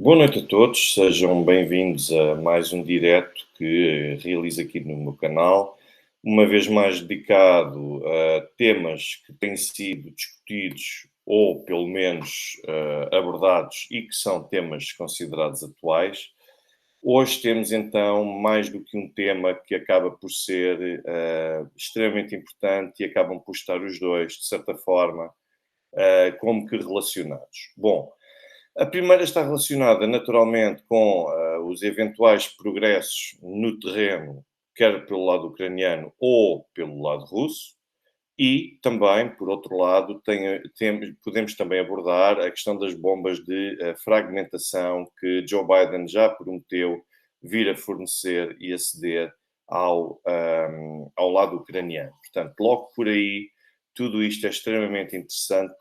Boa noite a todos, sejam bem-vindos a mais um direto que realizo aqui no meu canal, uma vez mais dedicado a temas que têm sido discutidos ou pelo menos abordados e que são temas considerados atuais. Hoje temos então mais do que um tema que acaba por ser extremamente importante e acabam por estar os dois, de certa forma, como que relacionados. Bom, a primeira está relacionada naturalmente com os eventuais progressos no terreno, quer pelo lado ucraniano ou pelo lado russo, e também, por outro lado, podemos também abordar a questão das bombas de fragmentação que Joe Biden já prometeu vir a fornecer e a ceder ao lado ucraniano. Portanto, logo por aí, tudo isto é extremamente interessante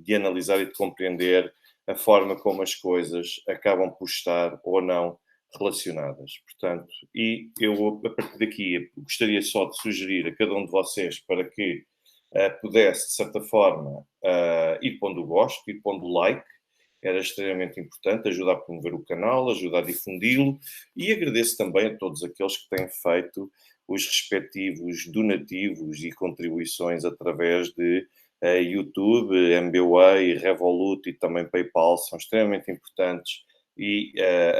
de analisar e de compreender a forma como as coisas acabam por estar ou não relacionadas. Portanto, e eu, a partir daqui, gostaria só de sugerir a cada um de vocês para que pudesse, de certa forma, ir pondo o gosto, ir pondo o like, era extremamente importante, ajuda a promover o canal, ajuda a difundi-lo e agradeço também a todos aqueles que têm feito os respectivos donativos e contribuições através de YouTube, MBWay, Revolut e também PayPal, são extremamente importantes e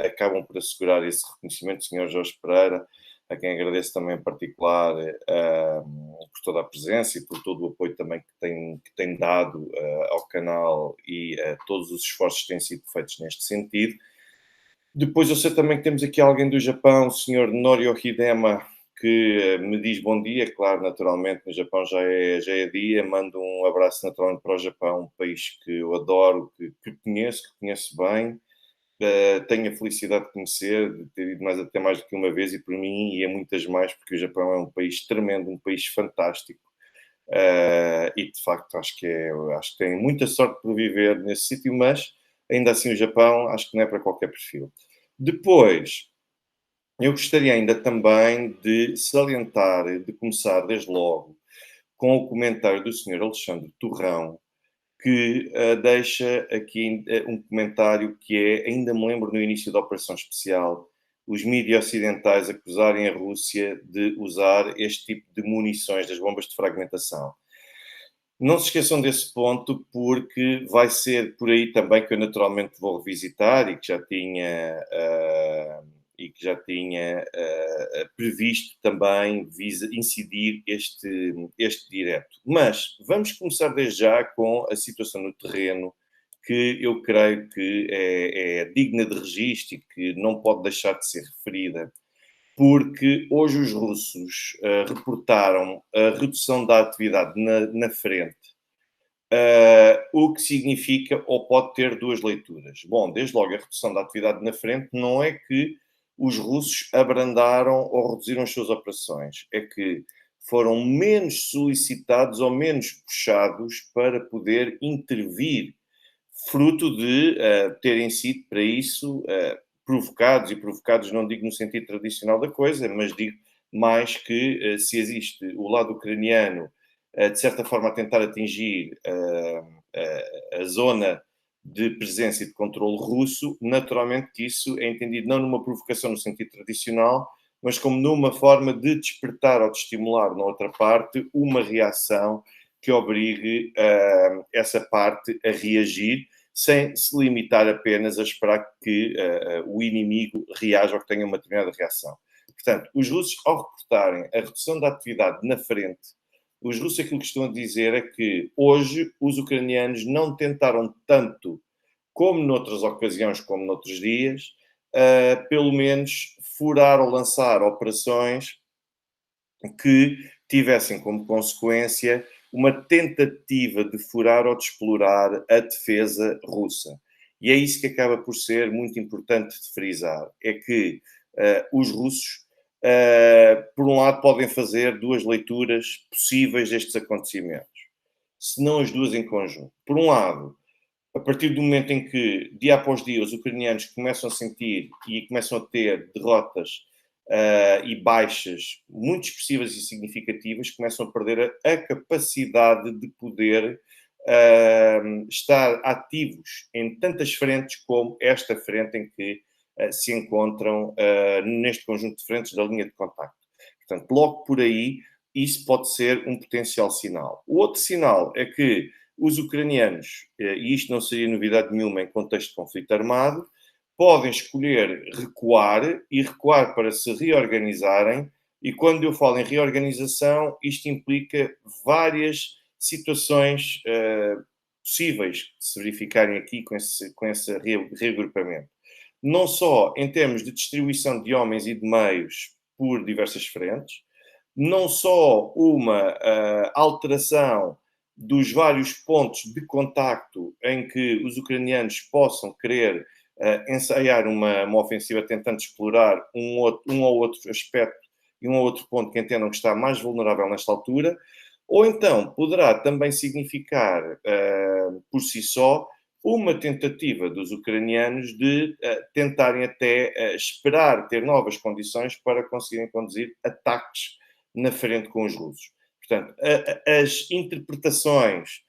acabam por assegurar esse reconhecimento. Sr. Jorge Pereira, a quem agradeço também em particular por toda a presença e por todo o apoio também que tem dado ao canal e todos os esforços que têm sido feitos neste sentido. Depois eu sei também que temos aqui alguém do Japão, o Sr. Norio Hidema, que me diz bom dia. Claro, naturalmente, no Japão já é dia. Mando um abraço naturalmente para o Japão, um país que eu adoro, que conheço bem. Tenho a felicidade de conhecer, de ter ido até mais do que uma vez, e por mim ia muitas mais, porque o Japão é um país tremendo, um país fantástico. E de facto acho que tem muita sorte por viver nesse sítio, mas ainda assim o Japão acho que não é para qualquer perfil. Depois, eu gostaria ainda também de salientar, de começar desde logo, com o comentário do Senhor Alexandre Torrão, que deixa aqui um comentário que é, ainda me lembro no início da Operação Especial, os mídias ocidentais acusarem a Rússia de usar este tipo de munições, das bombas de fragmentação. Não se esqueçam desse ponto, porque vai ser por aí também que eu naturalmente vou revisitar e que já tinha previsto também incidir este direto. Mas vamos começar desde já com a situação no terreno, que eu creio que é digna de registro e que não pode deixar de ser referida, porque hoje os russos reportaram a redução da atividade na frente, o que significa ou pode ter duas leituras. Bom, desde logo a redução da atividade na frente não é que os russos abrandaram ou reduziram as suas operações, é que foram menos solicitados ou menos puxados para poder intervir, fruto de terem sido para isso provocados não digo no sentido tradicional da coisa, mas digo mais que se existe o lado ucraniano de certa forma a tentar atingir a zona de presença e de controle russo, naturalmente que isso é entendido não numa provocação no sentido tradicional, mas como numa forma de despertar ou de estimular na outra parte uma reação que obrigue essa parte a reagir, sem se limitar apenas a esperar que o inimigo reaja ou que tenha uma determinada reação. Portanto, os russos, ao reportarem a redução da atividade na frente, os russos aquilo que estão a dizer é que hoje os ucranianos não tentaram tanto como noutras ocasiões, como noutros dias, pelo menos furar ou lançar operações que tivessem como consequência uma tentativa de furar ou de explorar a defesa russa. E é isso que acaba por ser muito importante de frisar, é que os russos, por um lado, podem fazer duas leituras possíveis destes acontecimentos, se não as duas em conjunto. Por um lado, a partir do momento em que, dia após dia, os ucranianos começam a sentir e começam a ter derrotas e baixas muito expressivas e significativas, começam a perder a capacidade de poder estar ativos em tantas frentes como esta frente em que se encontram neste conjunto de frentes da linha de contacto. Portanto, logo por aí, isso pode ser um potencial sinal. O outro sinal é que os ucranianos, e isto não seria novidade nenhuma em contexto de conflito armado, podem escolher recuar e recuar para se reorganizarem. E quando eu falo em reorganização, isto implica várias situações possíveis de se verificarem aqui com esse reagrupamento. Não só em termos de distribuição de homens e de meios por diversas frentes, não só uma alteração dos vários pontos de contacto em que os ucranianos possam querer ensaiar uma ofensiva tentando explorar um ou outro aspecto e um ou outro ponto que entendam que está mais vulnerável nesta altura, ou então poderá também significar, por si só, uma tentativa dos ucranianos de tentarem até esperar ter novas condições para conseguirem conduzir ataques na frente com os russos. Portanto, as interpretações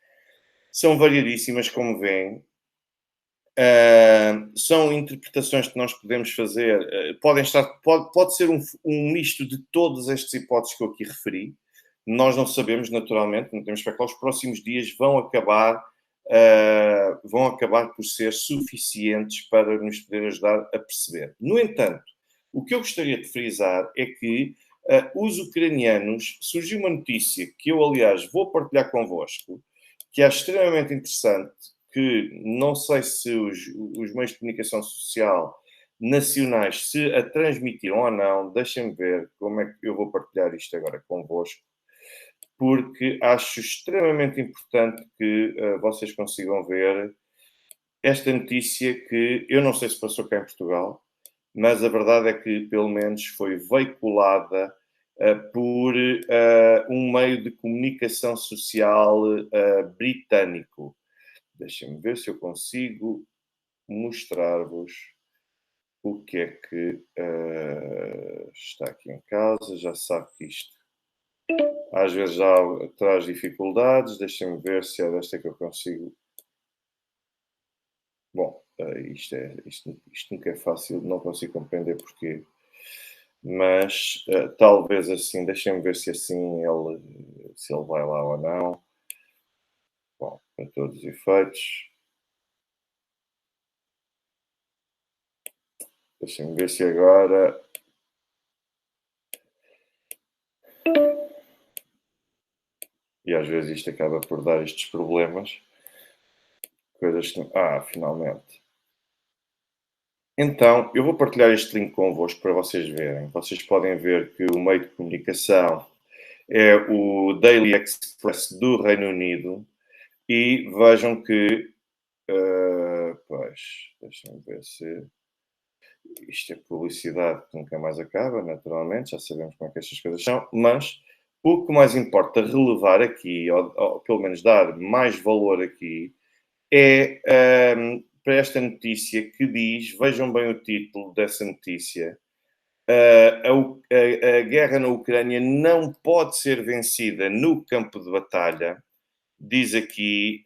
são variadíssimas, como veem. São interpretações que nós podemos fazer, pode ser um misto de todas estas hipóteses que eu aqui referi. Nós não sabemos, naturalmente, não temos especular, os próximos dias vão acabar por ser suficientes para nos poder ajudar a perceber. No entanto, o que eu gostaria de frisar é que os ucranianos, surgiu uma notícia que eu, aliás, vou partilhar convosco, que é extremamente interessante, que não sei se os meios de comunicação social nacionais se a transmitiram ou não. Deixem-me ver como é que eu vou partilhar isto agora convosco, porque acho extremamente importante que vocês consigam ver esta notícia que eu não sei se passou cá em Portugal, mas a verdade é que pelo menos foi veiculada por um meio de comunicação social britânico. Deixem-me ver se eu consigo mostrar-vos o que é que está aqui em causa. Já sabe que isto às vezes já traz dificuldades. Deixem-me ver se é desta que eu consigo. Bom, isto nunca é fácil, não consigo compreender porquê. Mas talvez assim, deixem-me ver se assim se ele vai lá ou não. Bom, para todos os efeitos. Deixem-me ver se agora. E às vezes isto acaba por dar estes problemas. Coisas que. Finalmente. Então, eu vou partilhar este link convosco para vocês verem. Vocês podem ver que o meio de comunicação é o Daily Express do Reino Unido. E vejam que. Pois, deixem-me ver se. Isto é publicidade que nunca mais acaba, naturalmente, já sabemos como é que estas coisas são, mas o que mais importa relevar aqui, ou pelo menos dar mais valor aqui, é para esta notícia que diz, vejam bem o título dessa notícia, a guerra na Ucrânia não pode ser vencida no campo de batalha, diz aqui,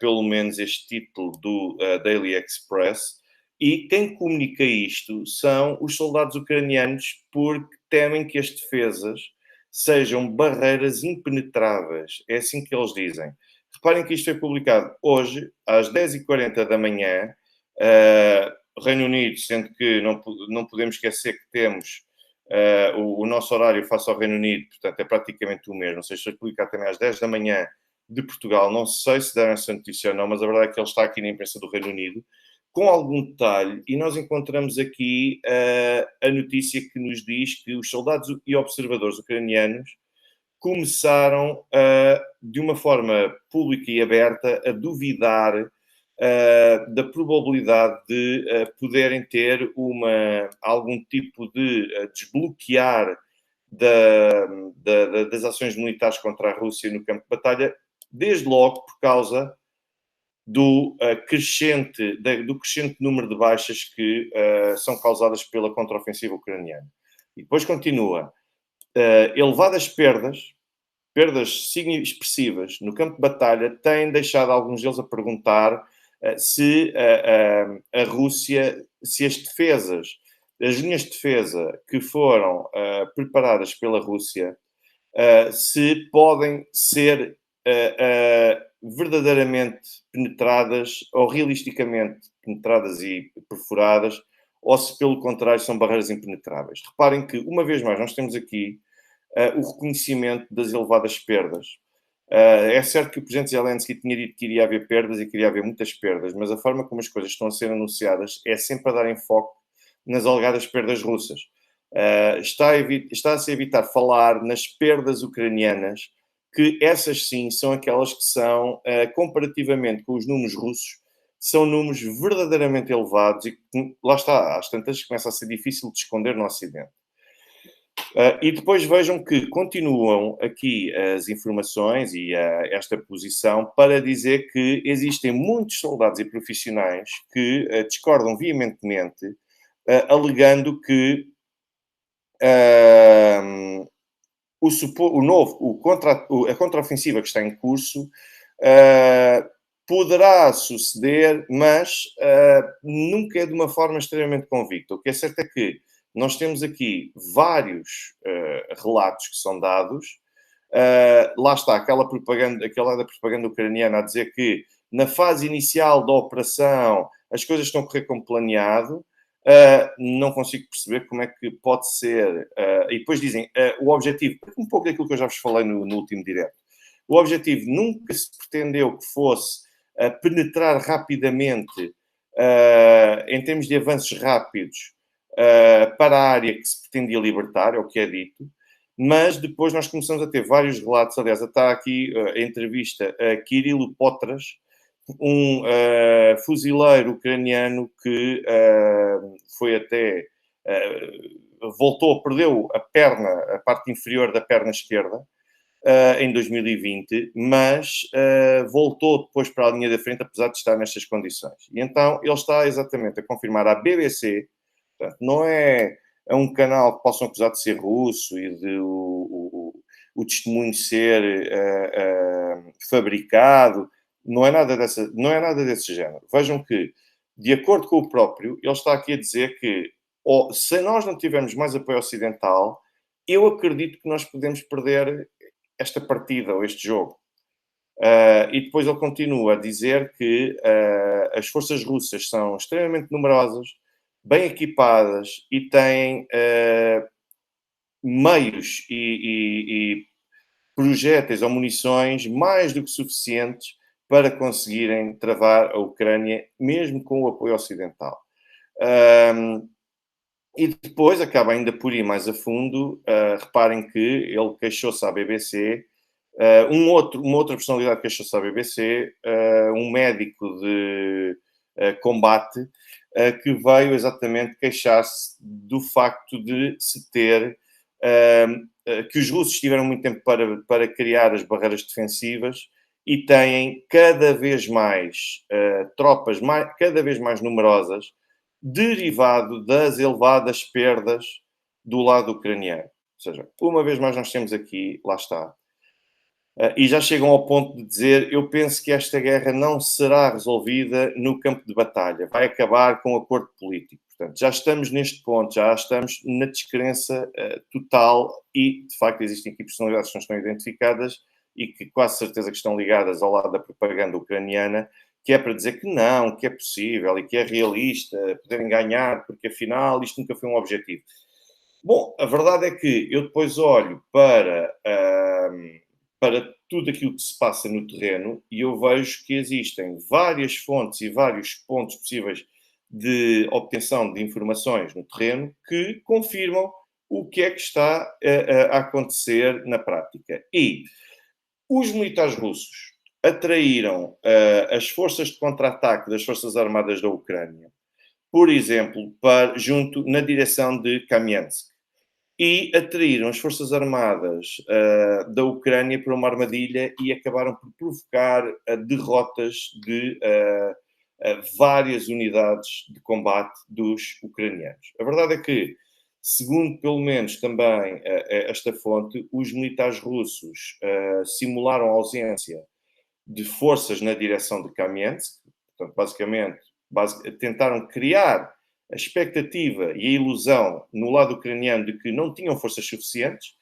pelo menos este título do Daily Express, e quem comunica isto são os soldados ucranianos, porque temem que as defesas sejam barreiras impenetráveis. É assim que eles dizem. Reparem que isto foi publicado hoje, às 10h40 da manhã, Reino Unido, sendo que não podemos esquecer que temos o nosso horário face ao Reino Unido, portanto é praticamente o mesmo. Não sei se foi publicado também às 10 da manhã de Portugal, não sei se deram essa notícia ou não, mas a verdade é que ele está aqui na imprensa do Reino Unido, com algum detalhe, e nós encontramos aqui a notícia que nos diz que os soldados e observadores ucranianos começaram, de uma forma pública e aberta, a duvidar da probabilidade de poderem ter algum tipo de desbloquear das ações militares contra a Rússia no campo de batalha, desde logo por causa do crescente número de baixas que são causadas pela contraofensiva ucraniana. E depois continua. Elevadas perdas perdas expressivas no campo de batalha têm deixado alguns deles a perguntar se a Rússia, se as defesas, as linhas de defesa que foram preparadas pela Rússia, se podem ser verdadeiramente penetradas ou realisticamente penetradas e perfuradas, ou se, pelo contrário, são barreiras impenetráveis. Reparem que, uma vez mais, nós temos aqui o reconhecimento das elevadas perdas. É certo que o presidente Zelensky tinha dito que iria haver perdas e que iria haver muitas perdas, mas a forma como as coisas estão a ser anunciadas é sempre a dar enfoque nas alegadas perdas russas. Está-se a evitar falar nas perdas ucranianas, que essas sim são aquelas que são, comparativamente com os números russos, são números verdadeiramente elevados e lá está, às tantas começa a ser difícil de esconder no Ocidente. E depois vejam que continuam aqui as informações e esta posição para dizer que existem muitos soldados e profissionais que discordam veementemente, alegando que a contraofensiva que está em curso poderá suceder, mas nunca é de uma forma extremamente convicta. O que é certo é que nós temos aqui vários relatos que são dados. Lá está, aquela da propaganda ucraniana a dizer que na fase inicial da operação as coisas estão a correr como planeado. Não consigo perceber como é que pode ser. E depois dizem, o objetivo, um pouco daquilo que eu já vos falei no último direto, o objetivo nunca se pretendeu que fosse penetrar rapidamente, em termos de avanços rápidos, para a área que se pretendia libertar, é o que é dito, mas depois nós começamos a ter vários relatos. Aliás, está aqui a entrevista a Kirilo Potras, um fuzileiro ucraniano que foi até perdeu a perna, a parte inferior da perna esquerda em 2020, mas voltou depois para a linha da frente, apesar de estar nestas condições. E então ele está exatamente a confirmar à BBC, portanto, não é um canal que possam acusar de ser russo e de o testemunho ser fabricado. Não é nada desse género. Vejam que, de acordo com o próprio, ele está aqui a dizer que se nós não tivermos mais apoio ocidental, eu acredito que nós podemos perder esta partida ou este jogo. E depois ele continua a dizer que as forças russas são extremamente numerosas, bem equipadas e têm meios e projéteis ou munições mais do que suficientes para conseguirem travar a Ucrânia, mesmo com o apoio ocidental. E depois acaba ainda por ir mais a fundo. Reparem que ele queixou-se à BBC, uma outra personalidade queixou-se à BBC, um médico de combate, que veio exatamente queixar-se do facto de se ter que os russos tiveram muito tempo para criar as barreiras defensivas e têm cada vez mais tropas cada vez mais numerosas, derivado das elevadas perdas do lado ucraniano. Ou seja, uma vez mais nós temos aqui, lá está, e já chegam ao ponto de dizer: eu penso que esta guerra não será resolvida no campo de batalha, vai acabar com um acordo político. Portanto, já estamos neste ponto, já estamos na descrença total e, de facto, existem aqui personalidades que não estão identificadas e que quase certeza que estão ligadas ao lado da propaganda ucraniana, que é para dizer que não, que é possível e que é realista poderem ganhar, porque afinal isto nunca foi um objetivo. Bom, a verdade é que eu depois olho para tudo aquilo que se passa no terreno e eu vejo que existem várias fontes e vários pontos possíveis de obtenção de informações no terreno que confirmam o que é que está a acontecer na prática. E os militares russos atraíram as forças de contra-ataque das Forças Armadas da Ucrânia, por exemplo, na direção de Kamiansk, e atraíram as Forças Armadas da Ucrânia para uma armadilha e acabaram por provocar derrotas de várias unidades de combate dos ucranianos. A verdade é que Segundo, pelo menos, também esta fonte, os militares russos simularam a ausência de forças na direção de Kamiansk. Portanto, basicamente, tentaram criar a expectativa e a ilusão no lado ucraniano de que não tinham forças suficientes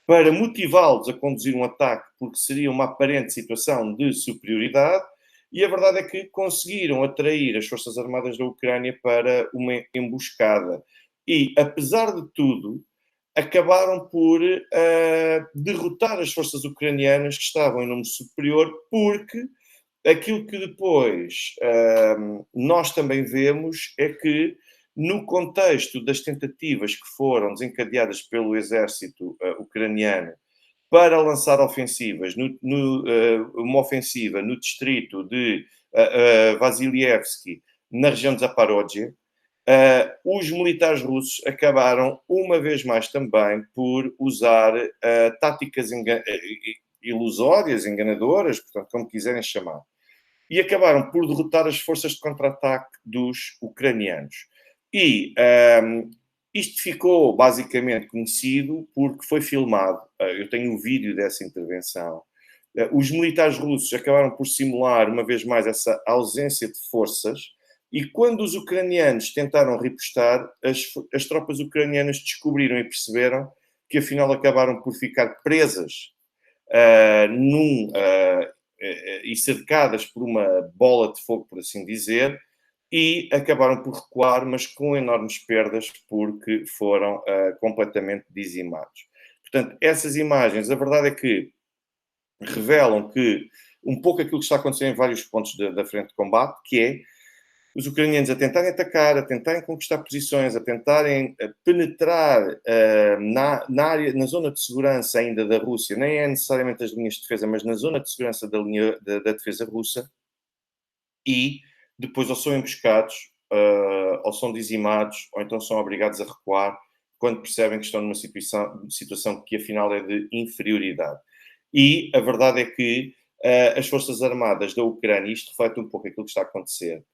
para motivá-los a conduzir um ataque, porque seria uma aparente situação de superioridade, e a verdade é que conseguiram atrair as Forças Armadas da Ucrânia para uma emboscada. E, apesar de tudo, acabaram por derrotar as forças ucranianas que estavam em número superior, porque aquilo que depois nós também vemos é que, no contexto das tentativas que foram desencadeadas pelo exército ucraniano para lançar ofensivas, uma ofensiva no distrito de Vasilievsky, na região de Zaporozhye, os militares russos acabaram, uma vez mais também, por usar táticas ilusórias, enganadoras, portanto, como quiserem chamar, e acabaram por derrotar as forças de contra-ataque dos ucranianos. E isto ficou basicamente conhecido porque foi filmado. Eu tenho um vídeo dessa intervenção. Os militares russos acabaram por simular, uma vez mais, essa ausência de forças, e quando os ucranianos tentaram repostar, as tropas ucranianas descobriram e perceberam que afinal acabaram por ficar presas e cercadas por uma bola de fogo, por assim dizer, e acabaram por recuar, mas com enormes perdas, porque foram completamente dizimados. Portanto, essas imagens, a verdade é que revelam que um pouco aquilo que está acontecendo em vários pontos da frente de combate, que é os ucranianos a tentarem atacar, a tentarem conquistar posições, a tentarem penetrar na zona de segurança ainda da Rússia, nem é necessariamente as linhas de defesa, mas na zona de segurança da defesa russa, e depois ou são emboscados, ou são dizimados, ou então são obrigados a recuar, quando percebem que estão numa situação que afinal é de inferioridade. E a verdade é que as Forças Armadas da Ucrânia, isto reflete um pouco aquilo que está a acontecer,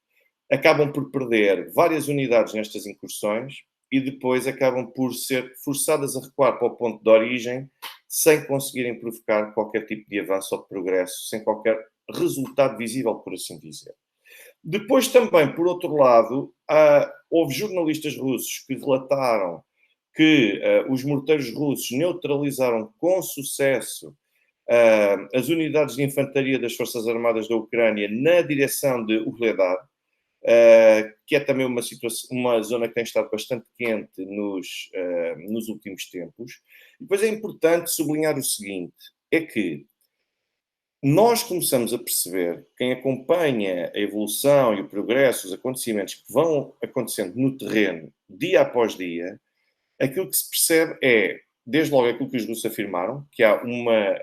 acabam por perder várias unidades nestas incursões e depois acabam por ser forçadas a recuar para o ponto de origem sem conseguirem provocar qualquer tipo de avanço ou de progresso, sem qualquer resultado visível, por assim dizer. Depois também, por outro lado, houve jornalistas russos que relataram que os morteiros russos neutralizaram com sucesso as unidades de infantaria das Forças Armadas da Ucrânia na direção de Uhledar, que é também uma zona que tem estado bastante quente nos últimos tempos. E depois é importante sublinhar o seguinte, é que nós começamos a perceber, quem acompanha a evolução e o progresso, os acontecimentos que vão acontecendo no terreno, dia após dia, aquilo que se percebe é, desde logo aquilo que os russos afirmaram, que há uma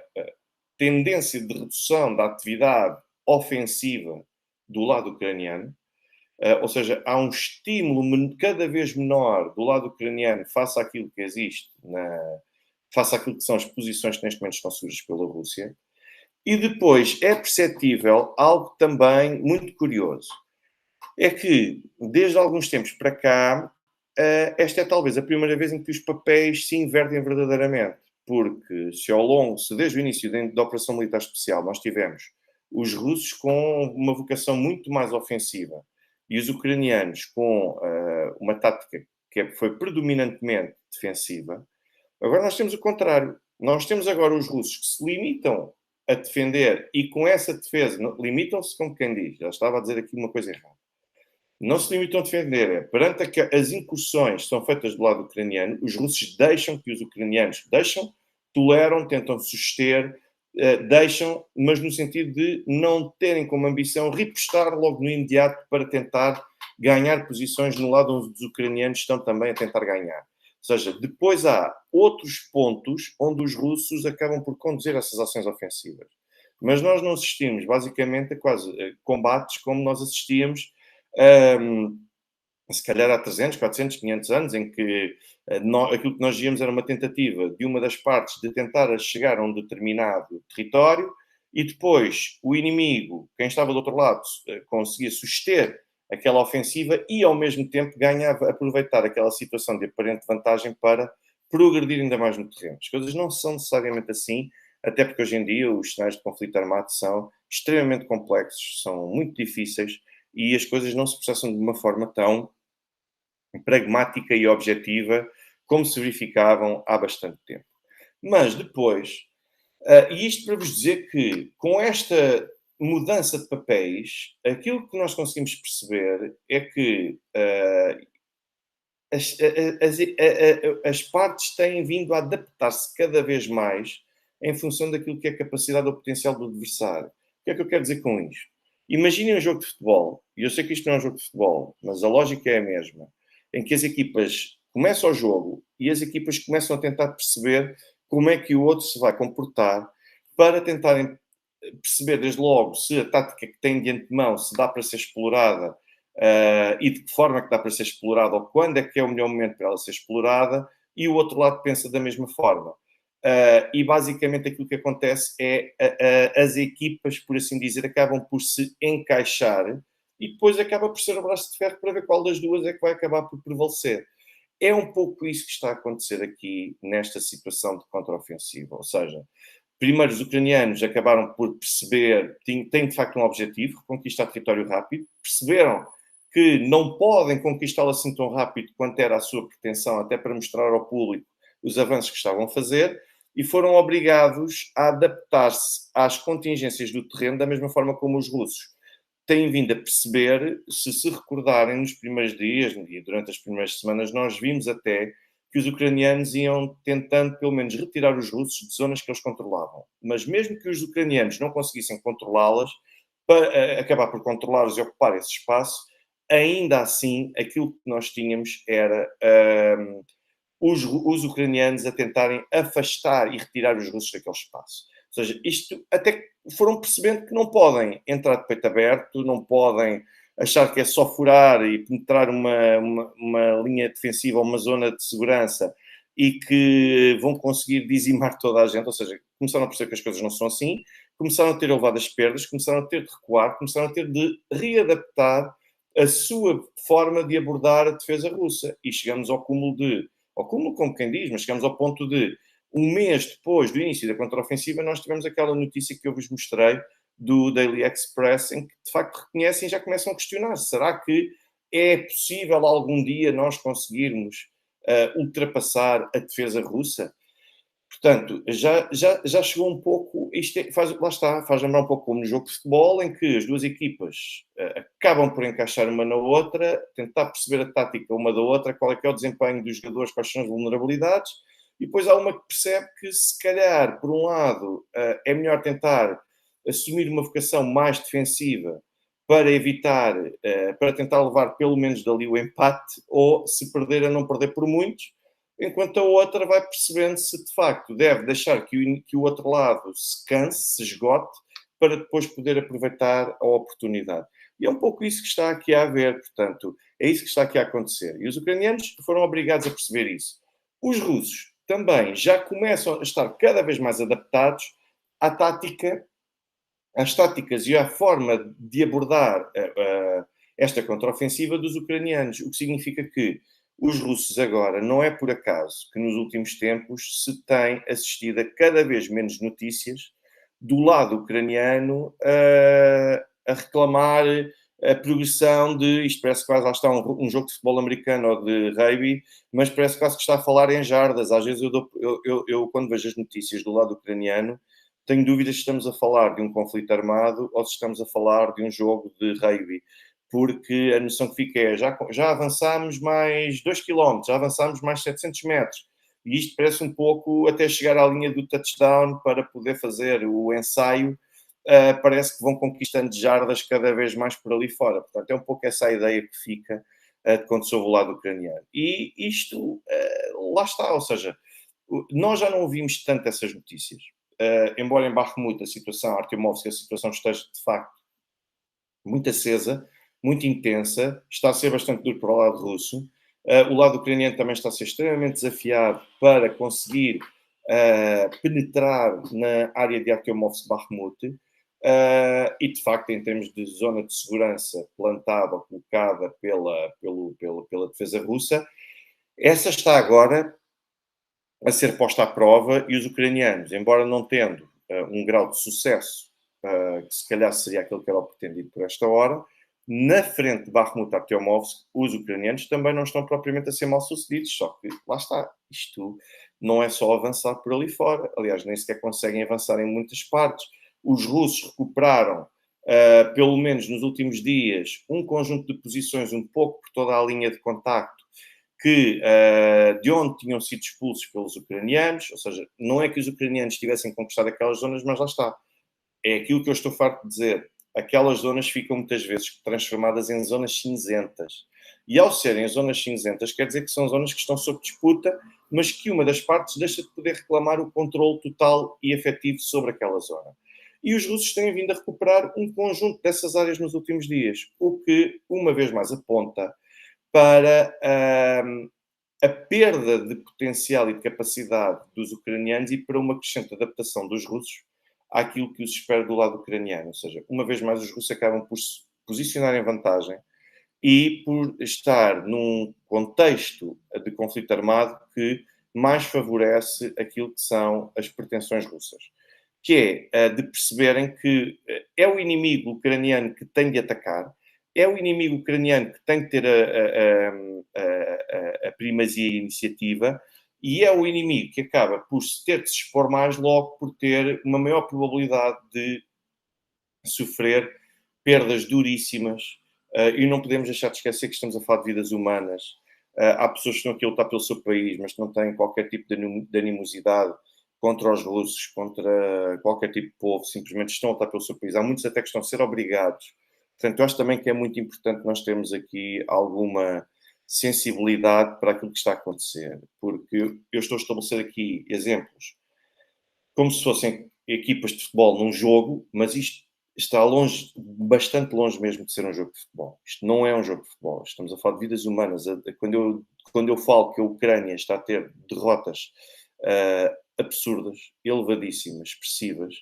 tendência de redução da atividade ofensiva do lado ucraniano, ou seja, há um estímulo cada vez menor do lado ucraniano face àquilo que existe, face àquilo que são as posições que neste momento estão seguras pela Rússia. E depois é perceptível algo também muito curioso. É que, desde alguns tempos para cá, esta é talvez a primeira vez em que os papéis se invertem verdadeiramente. Porque se desde o início da Operação Militar Especial nós tivemos os russos com uma vocação muito mais ofensiva e os ucranianos com uma tática que foi predominantemente defensiva, agora nós temos o contrário. Nós temos agora os russos que se limitam a defender e com essa defesa, limitam-se como quem diz, já estava a dizer aqui uma coisa errada. Não se limitam a defender, perante as incursões que são feitas do lado ucraniano, os russos deixam que os ucranianos toleram, tentam suster, deixam, mas no sentido de não terem como ambição repostar logo no imediato para tentar ganhar posições no lado onde os ucranianos estão também a tentar ganhar. Ou seja, depois há outros pontos onde os russos acabam por conduzir essas ações ofensivas. Mas nós não assistimos, basicamente, a quase combates como nós assistíamos, se calhar há 300, 400, 500 anos, em que aquilo que nós víamos era uma tentativa de uma das partes de tentar chegar a um determinado território e depois o inimigo, quem estava do outro lado, conseguia suster aquela ofensiva e, ao mesmo tempo, aproveitar aquela situação de aparente vantagem para progredir ainda mais no terreno. As coisas não são necessariamente assim, até porque hoje em dia os cenários de conflito armado são extremamente complexos, são muito difíceis e as coisas não se processam de uma forma tão pragmática e objetiva como se verificavam há bastante tempo. Mas depois, e isto para vos dizer que com esta mudança de papéis, aquilo que nós conseguimos perceber é que as partes têm vindo a adaptar-se cada vez mais em função daquilo que é a capacidade ou potencial do adversário. O que é que eu quero dizer com isto? Imaginem um jogo de futebol, e eu sei que isto não é um jogo de futebol, mas a lógica é a mesma, em que as equipas começam o jogo e as equipas começam a tentar perceber como é que o outro se vai comportar para tentarem perceber desde logo se a tática que têm de antemão se dá para ser explorada e de que forma é que dá para ser explorada ou quando é que é o melhor momento para ela ser explorada e o outro lado pensa da mesma forma. E basicamente aquilo que acontece é as equipas, por assim dizer, acabam por se encaixar e depois acaba por ser o braço de ferro para ver qual das duas é que vai acabar por prevalecer. É um pouco isso que está a acontecer aqui nesta situação de contraofensiva, ou seja, primeiro os ucranianos acabaram por perceber, têm de facto um objetivo, conquistar território rápido, perceberam que não podem conquistá-lo assim tão rápido quanto era a sua pretensão, até para mostrar ao público os avanços que estavam a fazer, e foram obrigados a adaptar-se às contingências do terreno da mesma forma como os russos têm vindo a perceber, se recordarem, nos primeiros dias e durante as primeiras semanas, nós vimos até que os ucranianos iam tentando, pelo menos, retirar os russos de zonas que eles controlavam. Mas mesmo que os ucranianos não conseguissem controlá-las, para acabar por controlá-las e ocupar esse espaço, ainda assim, aquilo que nós tínhamos era os ucranianos a tentarem afastar e retirar os russos daquele espaço. Ou seja, isto até foram percebendo que não podem entrar de peito aberto, não podem achar que é só furar e penetrar uma linha defensiva ou uma zona de segurança e que vão conseguir dizimar toda a gente. Ou seja, começaram a perceber que as coisas não são assim, começaram a ter elevadas perdas, começaram a ter de recuar, começaram a ter de readaptar a sua forma de abordar a defesa russa. E chegamos ao cúmulo, como quem diz, mas chegamos ao ponto de um mês depois do início da contraofensiva, nós tivemos aquela notícia que eu vos mostrei do Daily Express, em que de facto reconhecem e já começam a questionar: será que é possível algum dia nós conseguirmos ultrapassar a defesa russa? Portanto, já chegou um pouco, lá está, faz lembrar um pouco como no jogo de futebol, em que as duas equipas acabam por encaixar uma na outra, tentar perceber a tática uma da outra, qual é que é o desempenho dos jogadores, quais são as vulnerabilidades, e depois há uma que percebe que, se calhar, por um lado, é melhor tentar assumir uma vocação mais defensiva para evitar, para tentar levar pelo menos dali o empate, ou se perder, a não perder por muitos, enquanto a outra vai percebendo se de facto deve deixar que o outro lado se canse, se esgote, para depois poder aproveitar a oportunidade. E é um pouco isso que está aqui a haver, portanto, é isso que está aqui a acontecer. E os ucranianos foram obrigados a perceber isso. Os russos também já começam a estar cada vez mais adaptados à tática, às táticas e à forma de abordar esta contraofensiva dos ucranianos, o que significa que os russos agora, não é por acaso que nos últimos tempos se tem assistido a cada vez menos notícias do lado ucraniano a reclamar a progressão de, isto parece quase, lá está um jogo de futebol americano ou de rugby, mas parece quase que está a falar em jardas. Às vezes eu quando vejo as notícias do lado ucraniano, tenho dúvidas se estamos a falar de um conflito armado ou se estamos a falar de um jogo de rugby, porque a noção que fica é, já avançámos mais 2 km, já avançámos mais 700 metros, e isto parece um pouco até chegar à linha do touchdown para poder fazer o ensaio, parece que vão conquistando jardas cada vez mais por ali fora. Portanto, é um pouco essa a ideia que fica de quando soube o lado ucraniano. E isto, lá está, ou seja, nós já não ouvimos tanto essas notícias. Embora em Bakhmut a situação, Artyomovsk, a situação esteja de facto muito acesa, muito intensa, está a ser bastante duro para o lado russo. O lado ucraniano também está a ser extremamente desafiado para conseguir penetrar na área de Artyomovsk-Bakhmut. e de facto, em termos de zona de segurança plantada ou colocada pela defesa russa, essa está agora a ser posta à prova e os ucranianos, embora não tendo um grau de sucesso, que se calhar seria aquele que era o pretendido por esta hora, na frente de Bakhmut Artyomovsk, os ucranianos também não estão propriamente a ser mal sucedidos, só que lá está, isto não é só avançar por ali fora, aliás, nem sequer conseguem avançar em muitas partes. Os russos recuperaram, pelo menos nos últimos dias, um conjunto de posições um pouco por toda a linha de contacto, que de onde tinham sido expulsos pelos ucranianos, ou seja, não é que os ucranianos tivessem conquistado aquelas zonas, mas lá está. É aquilo que eu estou farto de dizer. Aquelas zonas ficam muitas vezes transformadas em zonas cinzentas. E ao serem zonas cinzentas, quer dizer que são zonas que estão sob disputa, mas que uma das partes deixa de poder reclamar o controle total e efetivo sobre aquela zona. E os russos têm vindo a recuperar um conjunto dessas áreas nos últimos dias, o que, uma vez mais, aponta para a perda de potencial e de capacidade dos ucranianos e para uma crescente adaptação dos russos àquilo que os espera do lado ucraniano. Ou seja, uma vez mais, os russos acabam por se posicionar em vantagem e por estar num contexto de conflito armado que mais favorece aquilo que são as pretensões russas. Que é de perceberem que é o inimigo ucraniano que tem de atacar, é o inimigo ucraniano que tem de ter a primazia e a iniciativa, e é o inimigo que acaba por se ter de se expor mais logo por ter uma maior probabilidade de sofrer perdas duríssimas. E não podemos deixar de esquecer que estamos a falar de vidas humanas. Há pessoas que estão aqui a lutar pelo seu país, mas que não têm qualquer tipo de animosidade contra os russos, contra qualquer tipo de povo, simplesmente estão a lutar pelo seu país. Há muitos até que estão a ser obrigados. Portanto, eu acho também que é muito importante nós termos aqui alguma sensibilidade para aquilo que está a acontecer, porque eu estou a estabelecer aqui exemplos como se fossem equipas de futebol num jogo, mas isto está longe, bastante longe mesmo de ser um jogo de futebol. Isto não é um jogo de futebol. Estamos a falar de vidas humanas. Quando eu falo que a Ucrânia está a ter derrotas absurdas, elevadíssimas, expressivas,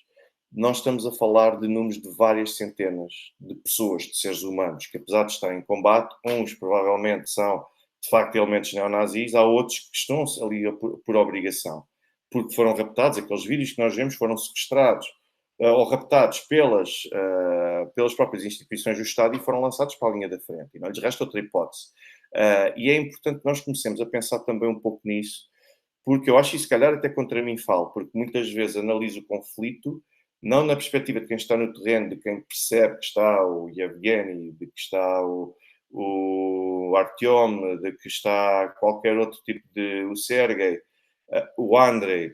nós estamos a falar de números de várias centenas de pessoas, de seres humanos, que apesar de estarem em combate, uns provavelmente são, de facto, elementos neonazis, há outros que estão ali por obrigação, porque foram raptados. Aqueles vídeos que nós vemos foram sequestrados ou raptados pelas próprias instituições do Estado e foram lançados para a linha da frente. E não lhes resta outra hipótese. E é importante que nós comecemos a pensar também um pouco nisso, porque eu acho, e se calhar até contra mim falo, porque muitas vezes analiso o conflito não na perspectiva de quem está no terreno, de quem percebe que está o Yevgeny, de que está o Artyom, de que está qualquer outro tipo de... o Sergei, o Andrei.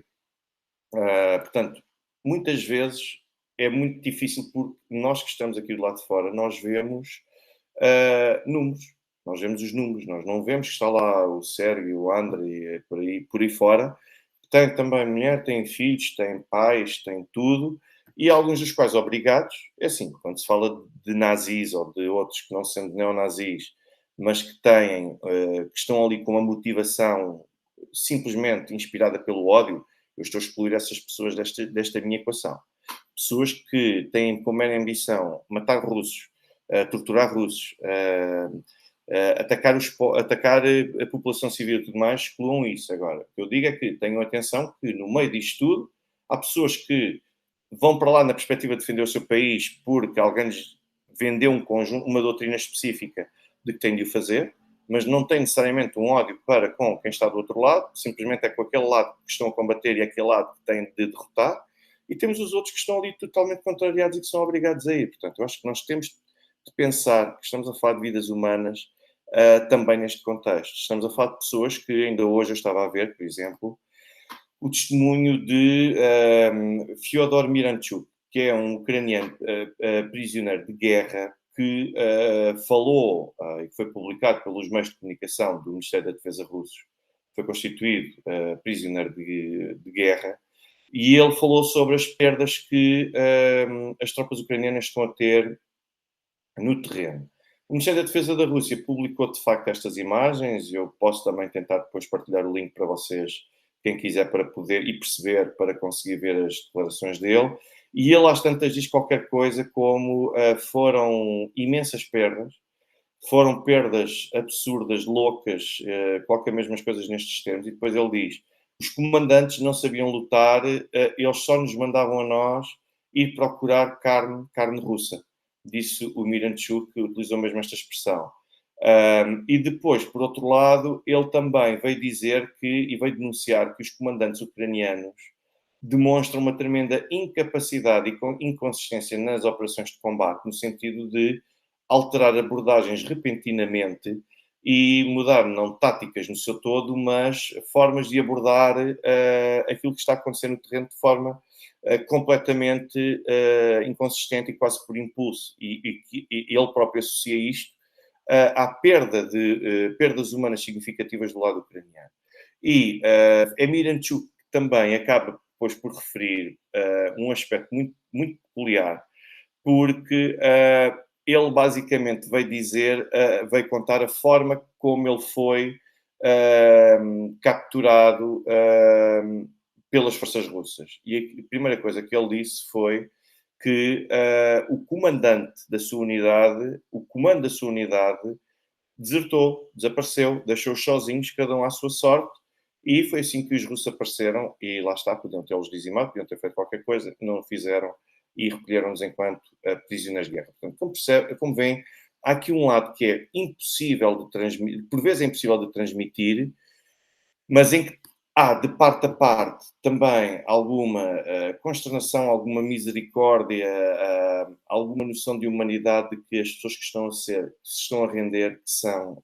Portanto, muitas vezes é muito difícil porque nós que estamos aqui do lado de fora, nós vemos números. Nós vemos os números, nós não vemos que está lá o Sérgio, o Andrei, por aí fora. Tem também mulher, tem filhos, tem pais, tem tudo, e alguns dos quais obrigados. É assim, quando se fala de nazis ou de outros que não sendo neonazis, mas que têm, que estão ali com uma motivação simplesmente inspirada pelo ódio, eu estou a excluir essas pessoas desta minha equação. Pessoas que têm como mera ambição matar russos, torturar russos, atacar a população civil e tudo mais, excluam isso. Agora, o que eu digo é que tenham atenção que no meio disto tudo há pessoas que vão para lá na perspectiva de defender o seu país porque alguém lhes vendeu uma doutrina específica de que têm de o fazer, mas não têm necessariamente um ódio para com quem está do outro lado, simplesmente é com aquele lado que estão a combater e aquele lado que têm de derrotar, e temos os outros que estão ali totalmente contrariados e que são obrigados a ir. Portanto, eu acho que nós temos de pensar que estamos a falar de vidas humanas também neste contexto. Estamos a falar de pessoas que ainda hoje eu estava a ver, por exemplo, o testemunho de Fyodor Miranchuk, que é um ucraniano prisioneiro de guerra que falou e que foi publicado pelos meios de comunicação do Ministério da Defesa russo, foi constituído prisioneiro de guerra, e ele falou sobre as perdas que as tropas ucranianas estão a ter no terreno. O Ministério da Defesa da Rússia publicou, de facto, estas imagens. Eu posso também tentar depois partilhar o link para vocês, quem quiser, para poder e perceber, para conseguir ver as declarações dele. E ele às tantas diz qualquer coisa como foram imensas perdas, foram perdas absurdas, loucas, qualquer mesmas coisas nestes termos, e depois ele diz, os comandantes não sabiam lutar, eles só nos mandavam a nós ir procurar carne russa. Disse o Miranchuk, que utilizou mesmo esta expressão. E depois, por outro lado, ele também veio dizer e veio denunciar que os comandantes ucranianos demonstram uma tremenda incapacidade e inconsistência nas operações de combate, no sentido de alterar abordagens repentinamente e mudar não táticas no seu todo, mas formas de abordar aquilo que está acontecendo no terreno de forma completamente inconsistente e quase por impulso. E ele próprio associa isto à perda de perdas humanas significativas do lado ucraniano. E Emiranchuk também acaba depois por referir um aspecto muito, muito peculiar, porque ele basicamente veio dizer, veio contar a forma como ele foi capturado pelas forças russas. E a primeira coisa que ele disse foi que o comandante da sua unidade, o comando da sua unidade, desertou, desapareceu, deixou-os sozinhos, cada um à sua sorte, e foi assim que os russos apareceram, e lá está, podiam tê-los dizimado, podiam ter feito qualquer coisa, não o fizeram, e recolheram-nos enquanto prisioneiros de guerra. Portanto, como veem, há aqui um lado que é impossível de transmitir, por vezes é impossível de transmitir, mas em que há, de parte a parte, também alguma consternação, alguma misericórdia, alguma noção de humanidade de que as pessoas que se estão a render, que são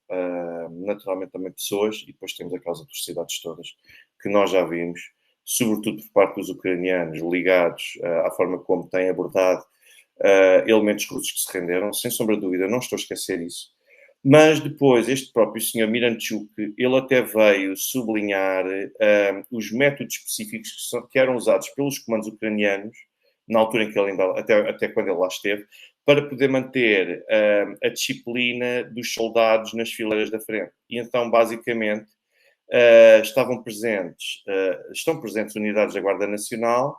naturalmente também pessoas, e depois temos aquelas atrocidades todas que nós já vimos, sobretudo por parte dos ucranianos, ligados à forma como têm abordado elementos russos que se renderam, sem sombra de dúvida, não estou a esquecer isso. Mas depois, este próprio senhor Miranchuk, ele até veio sublinhar os métodos específicos que eram usados pelos comandos ucranianos, na altura em que ele ainda, até quando ele lá esteve, para poder manter a disciplina dos soldados nas fileiras da frente. E então, basicamente, estão presentes unidades da Guarda Nacional,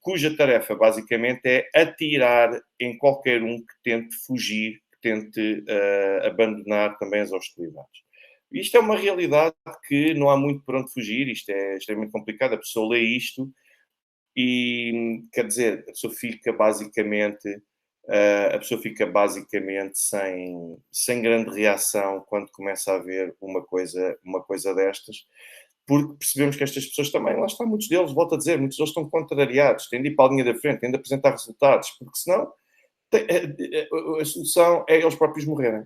cuja tarefa, basicamente, é atirar em qualquer um que tente fugir, tente abandonar também as hostilidades. Isto é uma realidade que não há muito por onde fugir, isto é extremamente complicado, a pessoa lê isto e, quer dizer, a pessoa fica basicamente, sem grande reação quando começa a ver uma coisa destas, porque percebemos que estas pessoas também, lá está, muitos deles, volto a dizer, muitos deles estão contrariados, têm de ir para a linha da frente, têm de apresentar resultados, porque senão a solução é eles próprios morrerem.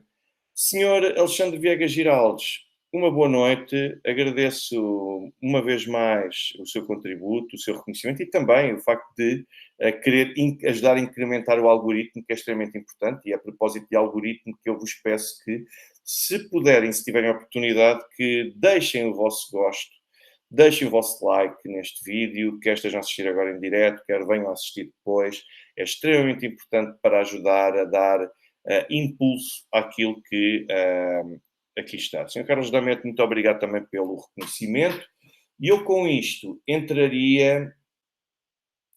Senhor Alexandre Viegas Giraldes, uma boa noite. Agradeço uma vez mais o seu contributo, o seu reconhecimento e também o facto de querer ajudar a incrementar o algoritmo, que é extremamente importante. E é a propósito de algoritmo que eu vos peço que, se puderem, se tiverem a oportunidade, que deixem o vosso gosto, deixem o vosso like neste vídeo, quer estejam a assistir agora em direto, quer venham a assistir depois. É extremamente importante para ajudar a dar impulso àquilo que aqui está. Sr. Carlos Damete, muito obrigado também pelo reconhecimento. E eu com isto entraria...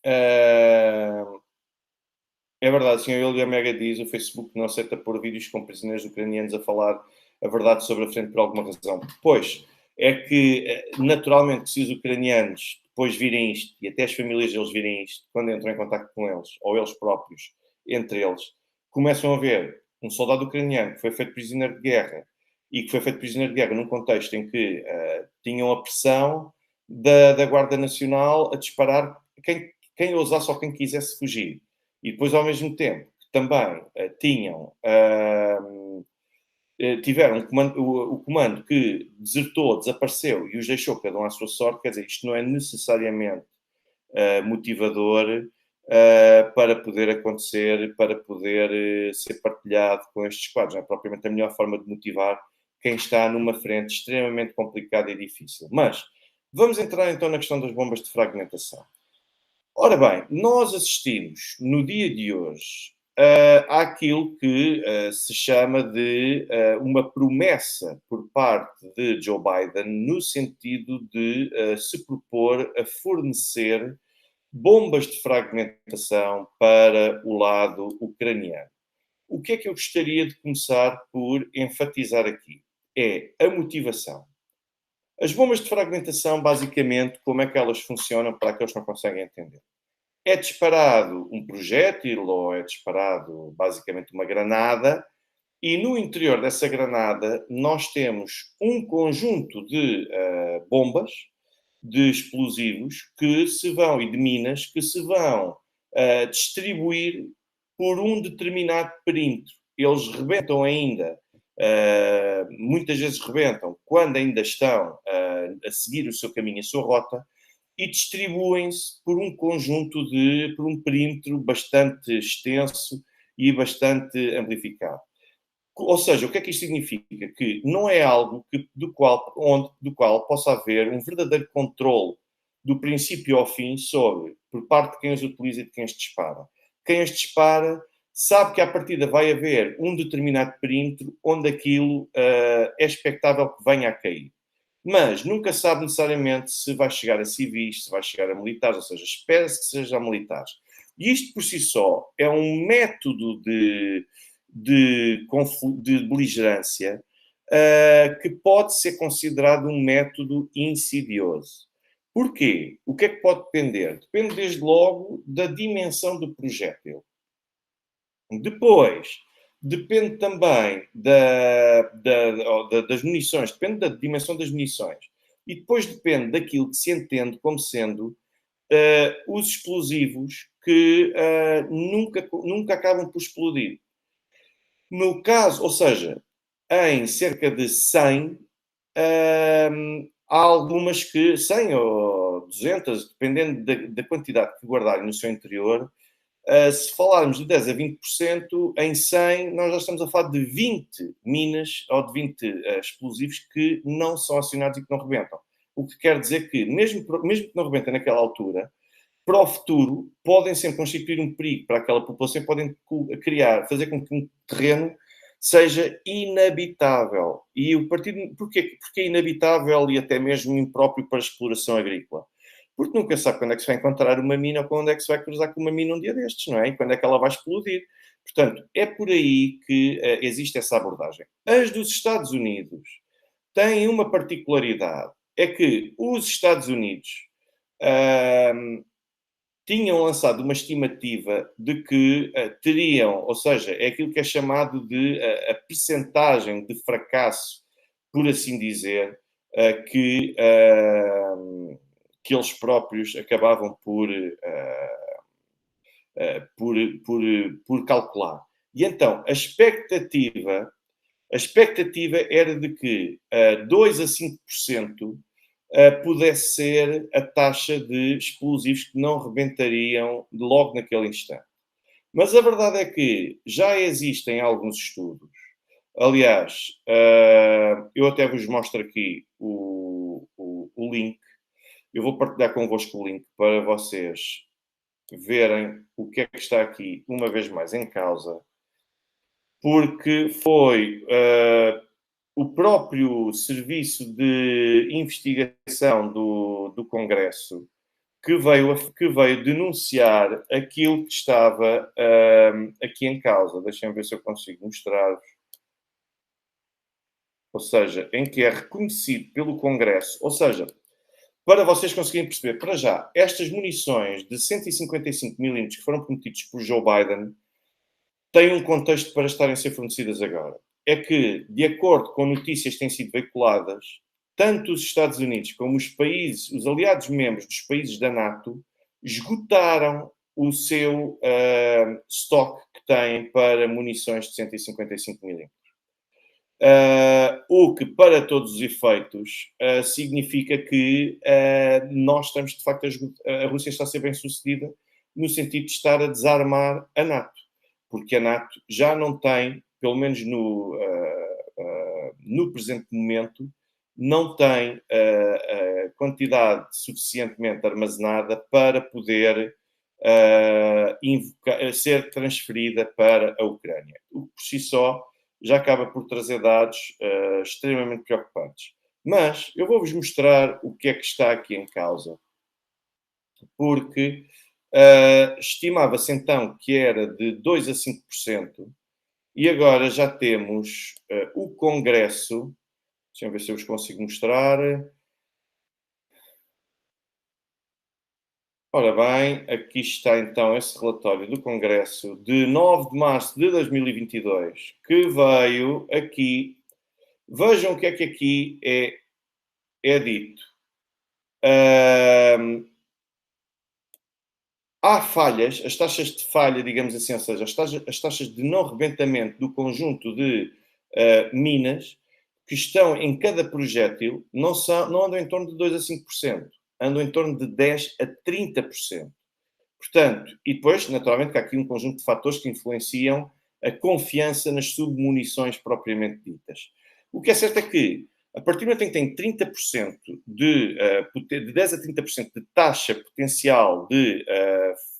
é verdade, o Sr. Elia Mega diz, o Facebook não aceita pôr vídeos com prisioneiros ucranianos a falar a verdade sobre a frente por alguma razão. Pois, é que naturalmente se os ucranianos depois virem isto, e até as famílias deles virem isto, quando entram em contato com eles, ou eles próprios, entre eles, começam a ver um soldado ucraniano que foi feito prisioneiro de guerra, e que foi feito prisioneiro de guerra num contexto em que tinham a pressão da Guarda Nacional a disparar quem ousasse ou quem quisesse fugir. E depois, ao mesmo tempo, também tiveram o comando que desertou, desapareceu e os deixou cada um à sua sorte. Quer dizer, isto não é necessariamente motivador para poder acontecer, para poder ser partilhado com estes quadros. Não é propriamente a melhor forma de motivar quem está numa frente extremamente complicada e difícil. Mas vamos entrar então na questão das bombas de fragmentação. Ora bem, nós assistimos no dia de hoje àquilo que se chama de uma promessa por parte de Joe Biden no sentido de se propor a fornecer bombas de fragmentação para o lado ucraniano. O que é que eu gostaria de começar por enfatizar aqui? É a motivação. As bombas de fragmentação, basicamente, como é que elas funcionam para aqueles que não conseguem entender? É disparado um projétil ou é disparado, basicamente, uma granada e no interior dessa granada nós temos um conjunto de bombas, de explosivos que se vão, e de minas, que se vão distribuir por um determinado perímetro. Eles rebentam ainda, muitas vezes rebentam, quando ainda estão a seguir o seu caminho, a sua rota, e distribuem-se por um conjunto por um perímetro bastante extenso e bastante amplificado. Ou seja, o que é que isto significa? Que não é algo do qual possa haver um verdadeiro controle do princípio ao fim sobre, por parte de quem os utiliza e de quem os dispara. Quem os dispara sabe que à partida vai haver um determinado perímetro onde aquilo é expectável que venha a cair. Mas nunca sabe necessariamente se vai chegar a civis, se vai chegar a militares, ou seja, espera-se que seja a militares. E isto por si só é um método de beligerância que pode ser considerado um método insidioso. Porquê? O que é que pode depender? Depende desde logo da dimensão do projétil. Depois, depende também das munições, depende da dimensão das munições. E depois depende daquilo que se entende como sendo os explosivos que nunca acabam por explodir. No caso, ou seja, em cerca de 100, há algumas que, 100 ou 200, dependendo da quantidade que guardarem no seu interior, se falarmos de 10 a 20%, em 100 nós já estamos a falar de 20 minas ou de 20 explosivos que não são acionados e que não rebentam. O que quer dizer que, mesmo que não rebentem naquela altura, para o futuro podem sempre constituir um perigo para aquela população e podem fazer com que um terreno seja inabitável. E o partido, porquê? Porque é inabitável e até mesmo impróprio para a exploração agrícola. Porque nunca sabe quando é que se vai encontrar uma mina ou quando é que se vai cruzar com uma mina um dia destes, não é? E quando é que ela vai explodir. Portanto, é por aí que existe essa abordagem. As dos Estados Unidos têm uma particularidade. É que os Estados Unidos tinham lançado uma estimativa de que teriam, ou seja, é aquilo que é chamado de a percentagem de fracasso, por assim dizer, que eles próprios acabavam por calcular. E então, a expectativa era de que 2 a 5% pudesse ser a taxa de explosivos que não rebentariam logo naquele instante. Mas a verdade é que já existem alguns estudos. Aliás, eu até vos mostro aqui o link. Eu vou partilhar convosco o link para vocês verem o que é que está aqui, uma vez mais, em causa. Porque foi o próprio Serviço de Investigação do Congresso que veio denunciar aquilo que estava aqui em causa. Deixem-me ver se eu consigo mostrar-vos. Ou seja, em que é reconhecido pelo Congresso. Ou seja, para vocês conseguirem perceber, para já, estas munições de 155 milímetros que foram prometidas por Joe Biden têm um contexto para estarem a ser fornecidas agora. É que, de acordo com notícias que têm sido veiculadas, tanto os Estados Unidos como os países, os aliados membros dos países da NATO, esgotaram o seu estoque que têm para munições de 155 milímetros. O que, para todos os efeitos, significa que nós estamos, de facto, a Rússia está a ser bem sucedida no sentido de estar a desarmar a NATO. Porque a NATO já não tem, pelo menos no presente momento, não tem a quantidade suficientemente armazenada para poder ser transferida para a Ucrânia. O que por si só já acaba por trazer dados extremamente preocupantes. Mas eu vou-vos mostrar o que é que está aqui em causa. porque estimava-se então que era de 2 a 5%, e agora já temos o Congresso. Deixa eu ver se eu vos consigo mostrar. Ora bem, aqui está então esse relatório do Congresso de 9 de março de 2022, que veio aqui. Vejam o que é que aqui é dito. Ahm, Há falhas, as taxas de falha, digamos assim, ou seja, as taxas de não rebentamento do conjunto de minas que estão em cada projétil não andam em torno de 2 a 5%, andam em torno de 10 a 30%. Portanto, e depois, naturalmente, que há aqui um conjunto de fatores que influenciam a confiança nas submunições propriamente ditas. O que é certo é que, a partir do momento em que tem 30% de 10 a 30% de taxa potencial de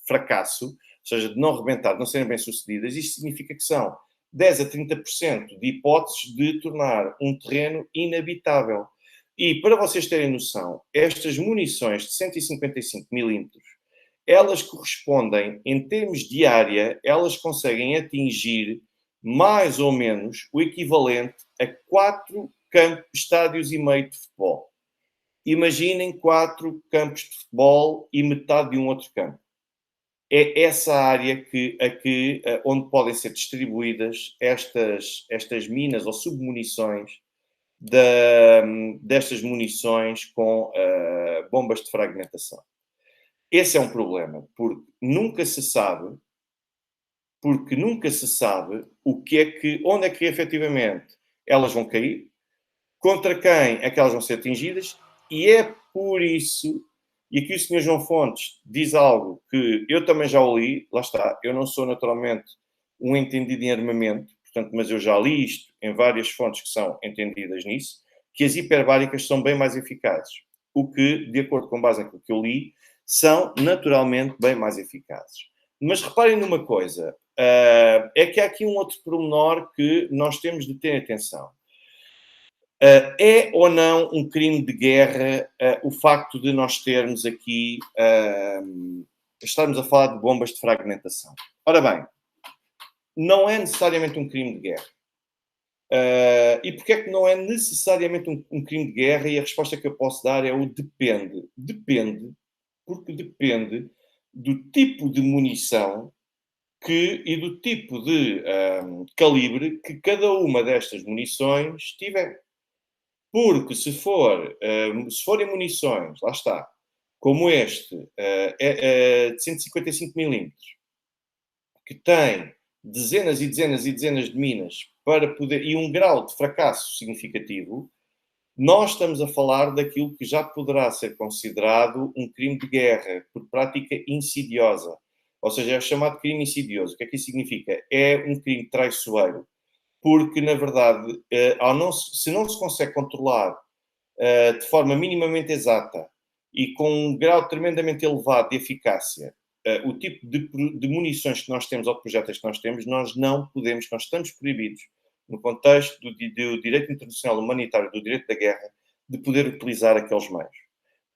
fracasso, ou seja, de não rebentar, de não serem bem-sucedidas, isto significa que são 10 a 30% de hipóteses de tornar um terreno inabitável. E, para vocês terem noção, estas munições de 155 milímetros, elas correspondem, em termos de área, elas conseguem atingir mais ou menos o equivalente a 4 estádios e meio de futebol. Imaginem 4 campos de futebol e metade de um outro campo. É essa área onde podem ser distribuídas estas minas ou submunições destas munições com bombas de fragmentação. Esse é um problema, porque nunca se sabe onde é que efetivamente elas vão cair, contra quem é que elas vão ser atingidas, e é por isso, e aqui o Sr. João Fontes diz algo que eu também já o li, lá está, eu não sou naturalmente um entendido em armamento, portanto, mas eu já li isto em várias fontes que são entendidas nisso, que as hiperbáricas são bem mais eficazes. O que, de acordo com base naquilo que eu li, são naturalmente bem mais eficazes. Mas reparem numa coisa, é que há aqui um outro pormenor que nós temos de ter atenção. É ou não um crime de guerra o facto de nós termos aqui, estarmos a falar de bombas de fragmentação? Ora bem, não é necessariamente um crime de guerra. E porquê é que não é necessariamente um crime de guerra? E a resposta que eu posso dar é o depende. Depende, porque depende do tipo de munição e do tipo de calibre que cada uma destas munições tiver. Porque se forem munições, lá está, como este, de 155 milímetros, que tem dezenas e dezenas e dezenas de minas e um grau de fracasso significativo, nós estamos a falar daquilo que já poderá ser considerado um crime de guerra por prática insidiosa. Ou seja, é o chamado crime insidioso. O que é que isso significa? É um crime traiçoeiro, porque, na verdade, se não se consegue controlar de forma minimamente exata e com um grau tremendamente elevado de eficácia, o tipo de munições que nós temos ou de projéteis que nós temos, nós estamos proibidos, no contexto do direito internacional humanitário, do direito da guerra, de poder utilizar aqueles meios.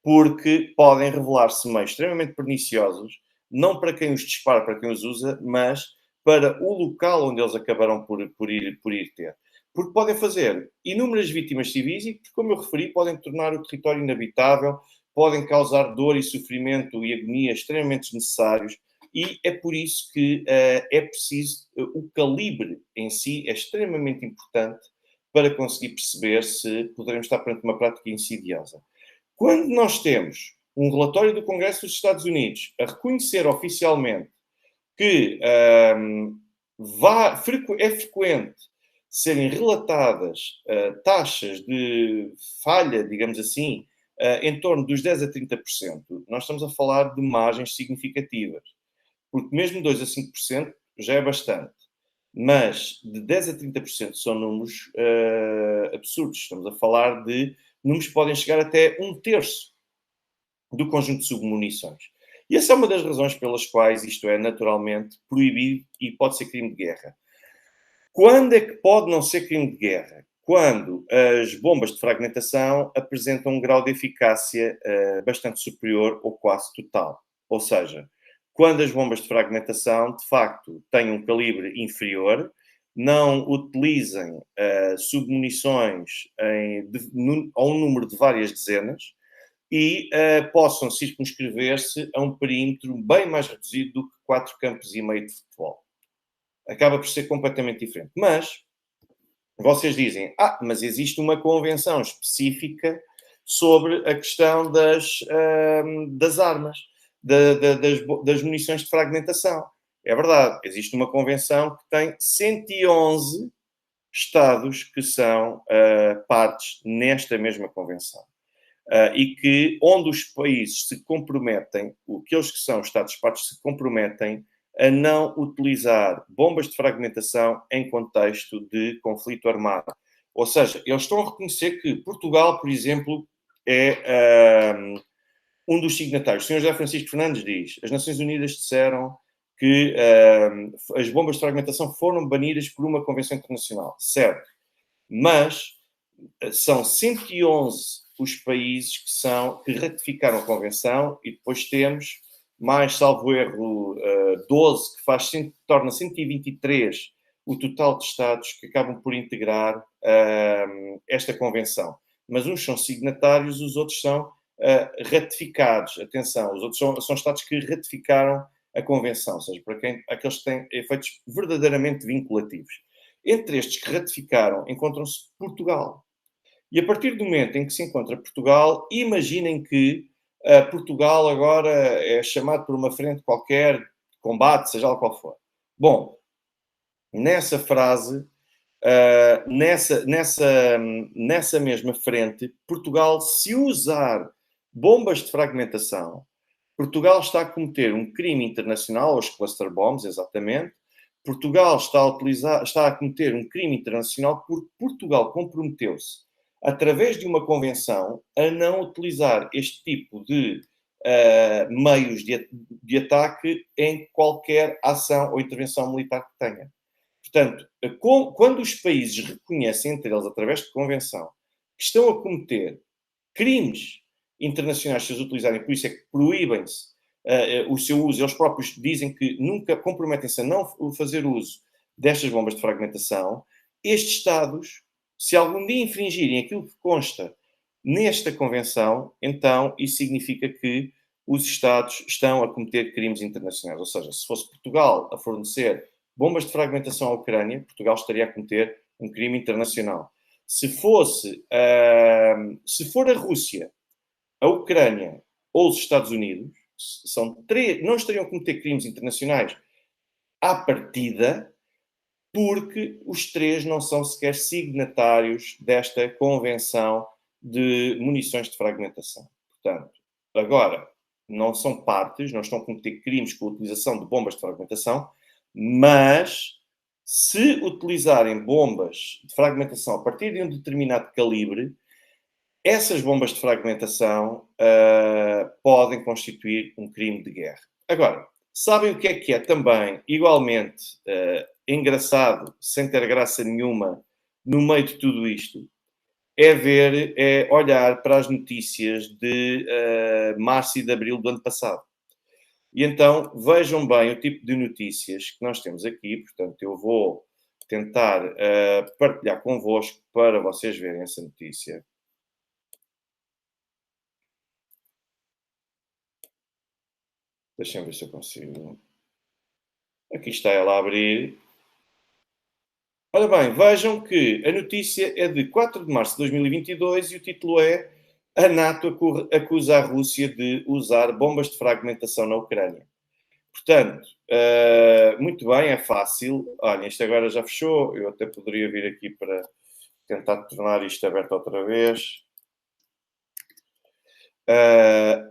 Porque podem revelar-se meios extremamente perniciosos, não para quem os dispara, para quem os usa, mas para o local onde eles acabarão por ir ter. Porque podem fazer inúmeras vítimas civis e, como eu referi, podem tornar o território inabitável, podem causar dor e sofrimento e agonia extremamente desnecessários, e é por isso que é preciso, o calibre em si é extremamente importante para conseguir perceber se poderemos estar perante uma prática insidiosa. Quando nós temos um relatório do Congresso dos Estados Unidos a reconhecer oficialmente que é frequente serem relatadas taxas de falha, digamos assim, em torno dos 10 a 30%, nós estamos a falar de margens significativas. Porque mesmo 2 a 5% já é bastante. Mas de 10 a 30% são números absurdos. Estamos a falar de números que podem chegar até 1/3 do conjunto de submunições. E essa é uma das razões pelas quais isto é naturalmente proibido e pode ser crime de guerra. Quando é que pode não ser crime de guerra? quando as bombas de fragmentação apresentam um grau de eficácia bastante superior ou quase total. Ou seja, quando as bombas de fragmentação, de facto, têm um calibre inferior, não utilizem submunições a um número de várias dezenas e possam circunscrever-se a um perímetro bem mais reduzido do que 4 campos e meio de futebol. Acaba por ser completamente diferente. Mas vocês dizem, mas existe uma convenção específica sobre a questão das armas, das munições de fragmentação. É verdade, existe uma convenção que tem 111 Estados que são partes nesta mesma convenção. E que, onde os países se comprometem, aqueles que são Estados-partes se comprometem a não utilizar bombas de fragmentação em contexto de conflito armado. Ou seja, eles estão a reconhecer que Portugal, por exemplo, é um dos signatários. O Sr. José Francisco Fernandes diz: as Nações Unidas disseram que as bombas de fragmentação foram banidas por uma convenção internacional. Certo. Mas são 111 os países que ratificaram a convenção e depois temos mais, salvo erro, 12, que torna 123 o total de Estados que acabam por integrar esta convenção. Mas uns são signatários, os outros são ratificados. Atenção, os outros são Estados que ratificaram a convenção, ou seja, para aqueles que têm efeitos verdadeiramente vinculativos. Entre estes que ratificaram, encontram-se Portugal. E a partir do momento em que se encontra Portugal, imaginem que Portugal agora é chamado por uma frente qualquer, de combate, seja lá qual for. Bom, nessa frase, nessa mesma frente, Portugal, se usar bombas de fragmentação, Portugal está a cometer um crime internacional, os cluster bombs, exatamente. Portugal está a cometer um crime internacional porque Portugal comprometeu-se, através de uma convenção, a não utilizar este tipo de meios de ataque em qualquer ação ou intervenção militar que tenha. Portanto, quando os países reconhecem entre eles, através de convenção, que estão a cometer crimes internacionais se os utilizarem, por isso é que proíbem-se o seu uso, eles próprios dizem que nunca comprometem-se a não fazer uso destas bombas de fragmentação, estes Estados, se algum dia infringirem aquilo que consta nesta convenção, então isso significa que os Estados estão a cometer crimes internacionais. Ou seja, se fosse Portugal a fornecer bombas de fragmentação à Ucrânia, Portugal estaria a cometer um crime internacional. Se for a Rússia, a Ucrânia ou os Estados Unidos, não estariam a cometer crimes internacionais à partida, porque os três não são sequer signatários desta convenção de munições de fragmentação. Portanto, agora, não são partes, não estão a cometer crimes com a utilização de bombas de fragmentação, mas se utilizarem bombas de fragmentação a partir de um determinado calibre, essas bombas de fragmentação podem constituir um crime de guerra. Agora, sabem o que é também igualmente engraçado, sem ter graça nenhuma, no meio de tudo isto? É olhar para as notícias de março e de abril do ano passado. E então, vejam bem o tipo de notícias que nós temos aqui. Portanto, eu vou tentar partilhar convosco para vocês verem essa notícia. Deixem-me ver se eu consigo. Aqui está ela a abrir. Ora bem, vejam que a notícia é de 4 de março de 2022 e o título é: a NATO acusa a Rússia de usar bombas de fragmentação na Ucrânia. Portanto, muito bem, é fácil. Olha, isto agora já fechou. Eu até poderia vir aqui para tentar tornar isto aberto outra vez.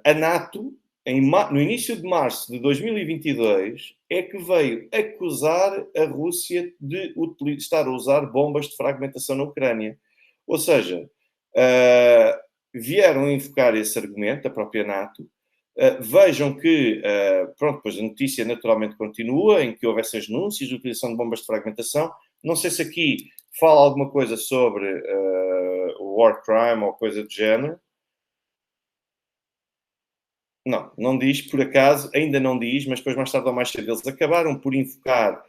A NATO, no início de março de 2022, é que veio acusar a Rússia de estar a usar bombas de fragmentação na Ucrânia. Ou seja, vieram invocar esse argumento, a própria NATO. Vejam que, pois a notícia naturalmente continua, em que houve essas denúncias de utilização de bombas de fragmentação. Não sei se aqui fala alguma coisa sobre o war crime ou coisa do género. Não, não diz, por acaso, ainda não diz, mas depois mais tarde ou mais cedo eles acabaram por invocar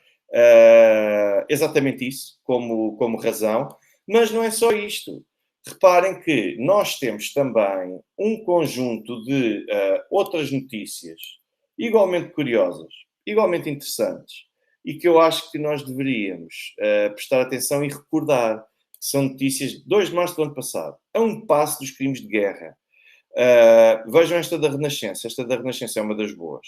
exatamente isso como razão, mas não é só isto. Reparem que nós temos também um conjunto de outras notícias igualmente curiosas, igualmente interessantes, e que eu acho que nós deveríamos prestar atenção e recordar, que são notícias de 2 de março do ano passado, a um passo dos crimes de guerra. Vejam esta da Renascença. Esta da Renascença é uma das boas.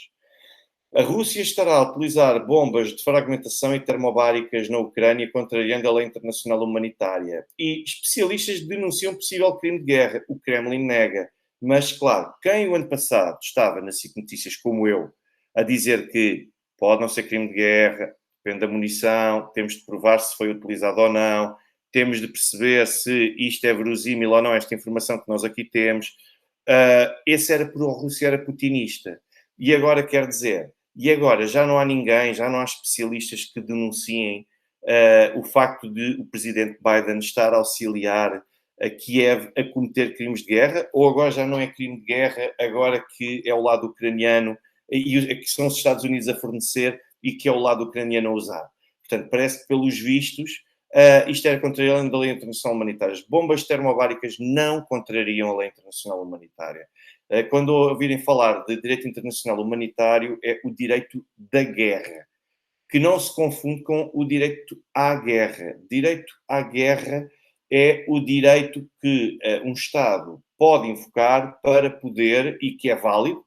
A Rússia estará a utilizar bombas de fragmentação e termobáricas na Ucrânia, contrariando a lei internacional humanitária. E especialistas denunciam possível crime de guerra. O Kremlin nega. Mas, claro, quem o ano passado estava nas SIC Notícias, como eu, a dizer que pode não ser crime de guerra, depende da munição, temos de provar se foi utilizado ou não, temos de perceber se isto é verosímil ou não, esta informação que nós aqui temos. Esse era pró-Rússia, era putinista. E agora quer dizer, e agora já não há ninguém, já não há especialistas que denunciem o facto de o presidente Biden estar a auxiliar a Kiev a cometer crimes de guerra, ou agora já não é crime de guerra, agora que é o lado ucraniano e que são os Estados Unidos a fornecer e que é o lado ucraniano a usar. Portanto, parece que pelos vistos isto era contrariando a lei internacional humanitária. As bombas termobáricas não contrariam a lei internacional humanitária. Quando ouvirem falar de direito internacional humanitário, é o direito da guerra, que não se confunde com o direito à guerra. Direito à guerra é o direito que um Estado pode invocar para poder, e que é válido,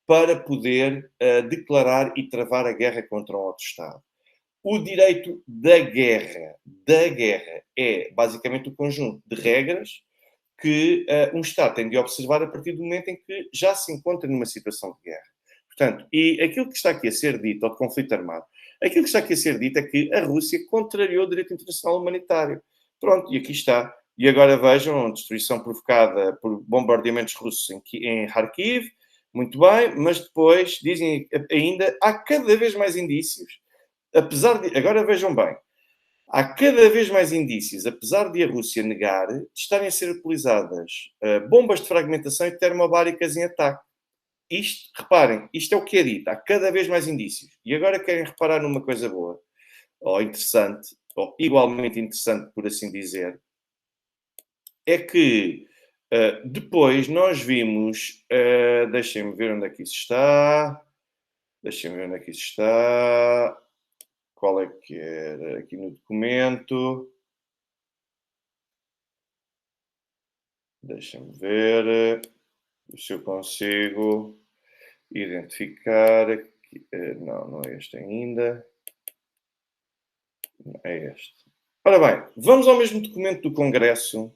para poder declarar e travar a guerra contra um outro Estado. O direito da guerra, é basicamente o conjunto de regras que um Estado tem de observar a partir do momento em que já se encontra numa situação de guerra. Portanto, e aquilo que está aqui a ser dito, ou de conflito armado, aquilo que está aqui a ser dito é que a Rússia contrariou o direito internacional humanitário. Pronto, e aqui está. E agora vejam a destruição provocada por bombardeamentos russos em Kharkiv, muito bem, mas depois dizem ainda, há cada vez mais indícios, apesar de, agora vejam bem, há cada vez mais indícios, apesar de a Rússia negar, de estarem a ser utilizadas bombas de fragmentação e termobáricas em ataque. Isto, reparem, isto é o que é dito. Há cada vez mais indícios. E agora querem reparar numa coisa boa, ou interessante, ou igualmente interessante, por assim dizer, é que depois nós vimos, deixem-me ver onde é que isso está, deixem-me ver onde é que isso está, qual é que era aqui no documento. Deixa-me ver se eu consigo identificar. Aqui. Não, não é este ainda. Não, é este. Ora bem, vamos ao mesmo documento do Congresso.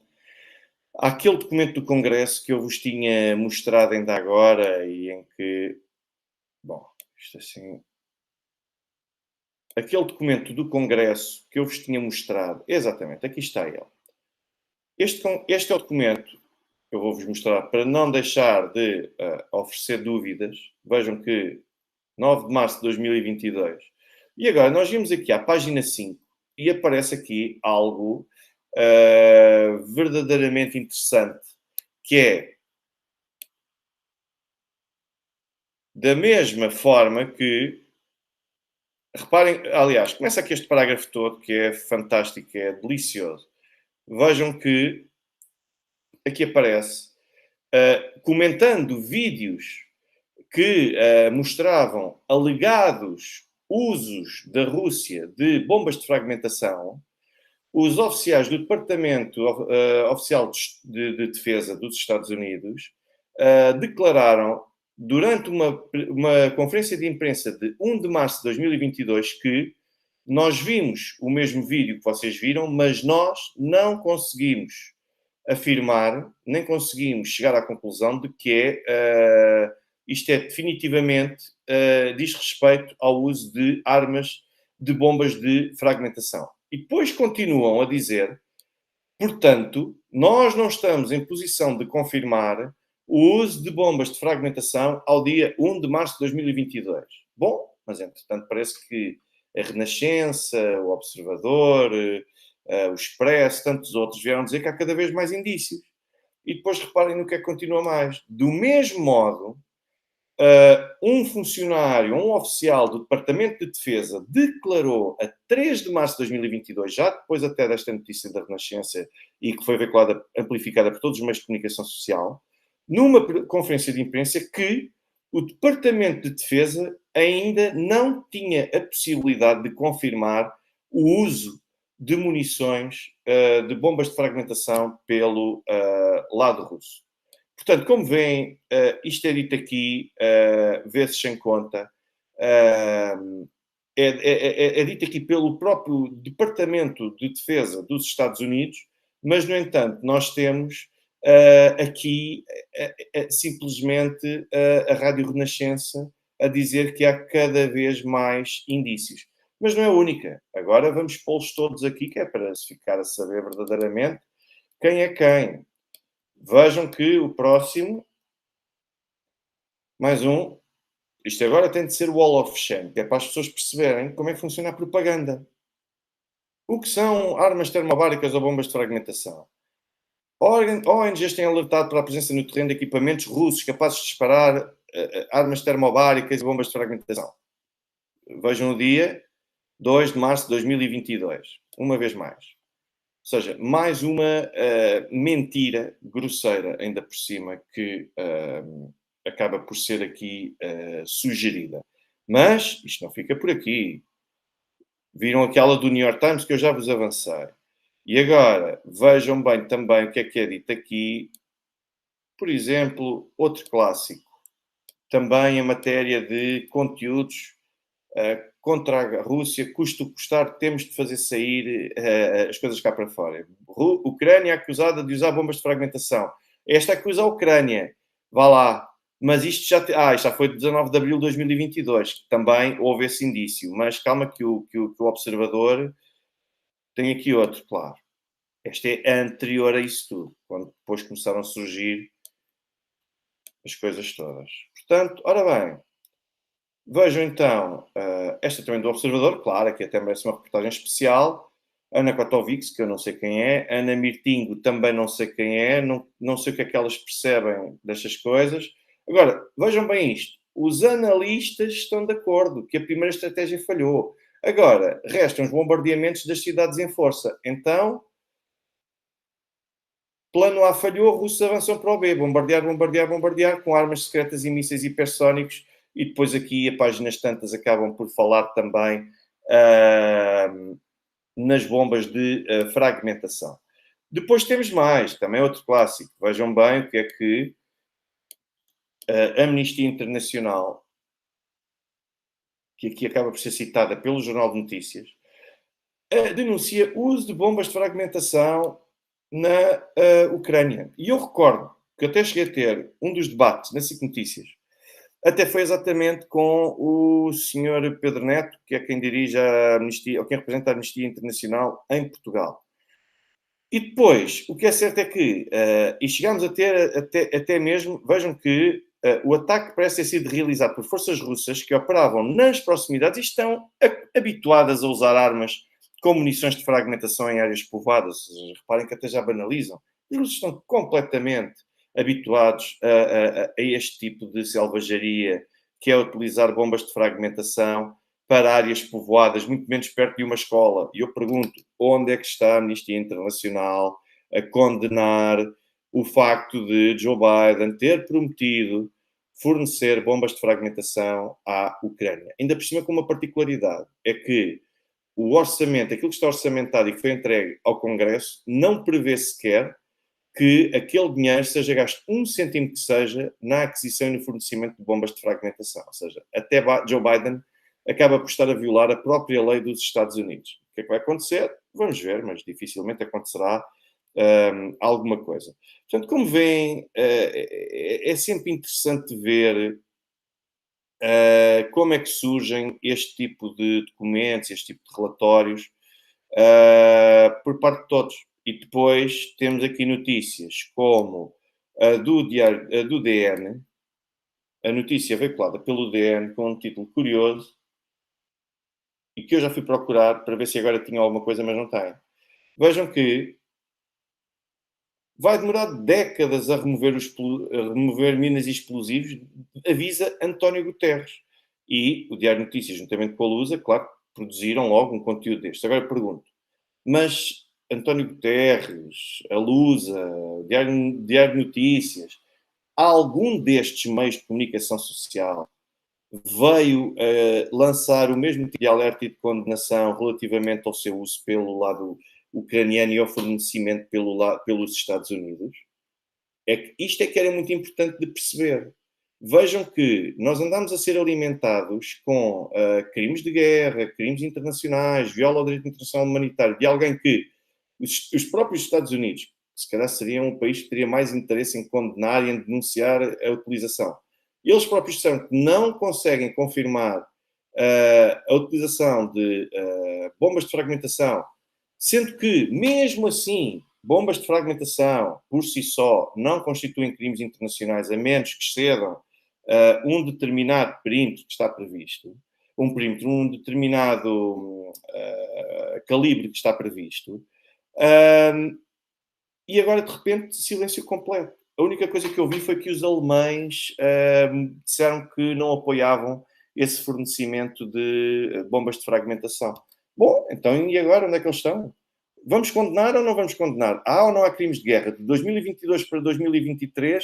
Aquele documento do Congresso que eu vos tinha mostrado ainda agora e em que. Bom, isto assim. Aquele documento do Congresso que eu vos tinha mostrado. Exatamente, aqui está ele. Este é o documento. Eu vou-vos mostrar para não deixar de oferecer dúvidas. Vejam que 9 de março de 2022. E agora, nós vimos aqui à página 5 e aparece aqui algo verdadeiramente interessante, que é da mesma forma que, reparem, aliás, começa aqui este parágrafo todo, que é fantástico, é delicioso. Vejam que aqui aparece, comentando vídeos que mostravam alegados usos da Rússia de bombas de fragmentação, os oficiais do Departamento Oficial de Defesa dos Estados Unidos declararam, durante uma conferência de imprensa de 1 de março de 2022, que nós vimos o mesmo vídeo que vocês viram, mas nós não conseguimos afirmar, nem conseguimos chegar à conclusão de que isto é definitivamente diz respeito ao uso de armas, de bombas de fragmentação. E depois continuam a dizer, portanto, nós não estamos em posição de confirmar o uso de bombas de fragmentação ao dia 1 de março de 2022. Bom, mas entretanto parece que a Renascença, o Observador, o Expresso, tantos outros vieram dizer que há cada vez mais indícios. E depois reparem no que é que continua mais. Do mesmo modo, um funcionário, um oficial do Departamento de Defesa declarou a 3 de março de 2022, já depois até desta notícia da Renascença e que foi veiculada, amplificada por todos os meios de comunicação social, numa conferência de imprensa, que o Departamento de Defesa ainda não tinha a possibilidade de confirmar o uso de munições de bombas de fragmentação pelo lado russo. Portanto, como veem, isto é dito aqui, vezes sem conta, é dito aqui pelo próprio Departamento de Defesa dos Estados Unidos, mas, no entanto, nós temos aqui simplesmente a Rádio Renascença a dizer que há cada vez mais indícios. Mas não é a única. Agora vamos pô-los todos aqui, que é para se ficar a saber verdadeiramente quem é quem. Vejam que o próximo, mais um, isto agora tem de ser Wall of Shame, que é para as pessoas perceberem como é que funciona a propaganda. O que são armas termobáricas ou bombas de fragmentação? ONGs têm alertado para a presença no terreno de equipamentos russos capazes de disparar armas termobáricas e bombas de fragmentação. Vejam o dia 2 de março de 2022. Uma vez mais. Ou seja, mais uma mentira grosseira, ainda por cima, que acaba por ser aqui sugerida. Mas isto não fica por aqui. Viram aquela do New York Times que eu já vos avancei. E agora, vejam bem também o que é dito aqui. Por exemplo, outro clássico. Também em matéria de conteúdos contra a Rússia, custa o que custar, temos de fazer sair as coisas cá para fora. Ucrânia acusada de usar bombas de fragmentação. Esta acusa a Ucrânia. Vá lá. Mas isto isto já foi de 19 de abril de 2022, que também houve esse indício. Mas calma que o observador tem aqui outro, claro. Este é anterior a isso tudo, quando depois começaram a surgir as coisas todas. Portanto, ora bem, vejam então, esta também do Observador, claro, aqui até merece uma reportagem especial. Ana Kotovics, que eu não sei quem é. Ana Mirtingo, também não sei quem é. Não sei o que é que elas percebem destas coisas. Agora, vejam bem isto. Os analistas estão de acordo que a primeira estratégia falhou. Agora, restam os bombardeamentos das cidades em força. Então, plano A falhou, russos avançam para o B. Bombardear, bombardear, bombardear, com armas secretas e mísseis hipersónicos. E depois aqui, a páginas tantas acabam por falar também nas bombas de fragmentação. Depois temos mais, também outro clássico. Vejam bem o que é que a Amnistia Internacional, que aqui acaba por ser citada pelo Jornal de Notícias, denuncia o uso de bombas de fragmentação na Ucrânia. E eu recordo que até cheguei a ter um dos debates na SIC Notícias, até foi exatamente com o Sr. Pedro Neto, que é quem dirige a Amnistia, ou quem representa a Amnistia Internacional em Portugal. E depois, o que é certo é que, e chegámos a ter até mesmo, vejam que o ataque parece ter sido realizado por forças russas que operavam nas proximidades e estão habituadas a usar armas com munições de fragmentação em áreas povoadas. Reparem que até já banalizam. Os russos estão completamente habituados a este tipo de selvageria, que é utilizar bombas de fragmentação para áreas povoadas, muito menos perto de uma escola. E eu pergunto, onde é que está a Amnistia Internacional a condenar o facto de Joe Biden ter prometido fornecer bombas de fragmentação à Ucrânia? Ainda por cima com uma particularidade, é que o orçamento, aquilo que está orçamentado e que foi entregue ao Congresso, não prevê sequer que aquele dinheiro seja gasto 1 cêntimo que seja na aquisição e no fornecimento de bombas de fragmentação. Ou seja, até Joe Biden acaba por estar a violar a própria lei dos Estados Unidos. O que é que vai acontecer? Vamos ver, mas dificilmente acontecerá alguma coisa. Portanto, como veem, é sempre interessante ver como é que surgem este tipo de documentos, este tipo de relatórios por parte de todos. E depois temos aqui notícias como a do DN, a notícia veiculada pelo DN com um título curioso e que eu já fui procurar para ver se agora tinha alguma coisa, mas não tem. Vejam que vai demorar décadas a remover, a remover minas e explosivos, avisa António Guterres. E o Diário de Notícias, juntamente com a Lusa, claro, produziram logo um conteúdo destes. Agora pergunto, mas António Guterres, a Lusa, o Diário de Notícias, algum destes meios de comunicação social veio lançar o mesmo tipo de alerta e de condenação relativamente ao seu uso pelo lado ucraniano e ao fornecimento pelos Estados Unidos? Isto é que era muito importante de perceber. Vejam que nós andamos a ser alimentados com crimes de guerra, crimes internacionais, viola o direito internacional humanitário de alguém que os próprios Estados Unidos, se calhar seriam um país que teria mais interesse em condenar e em denunciar a utilização. Eles próprios disseram que não conseguem confirmar a utilização de bombas de fragmentação, sendo que, mesmo assim, bombas de fragmentação, por si só, não constituem crimes internacionais, a menos que excedam um determinado perímetro que está previsto, um determinado calibre que está previsto, e agora, de repente, silêncio completo. A única coisa que eu vi foi que os alemães disseram que não apoiavam esse fornecimento de bombas de fragmentação. Bom, então e agora? Onde é que eles estão? Vamos condenar ou não vamos condenar? Há ou não há crimes de guerra? De 2022 para 2023,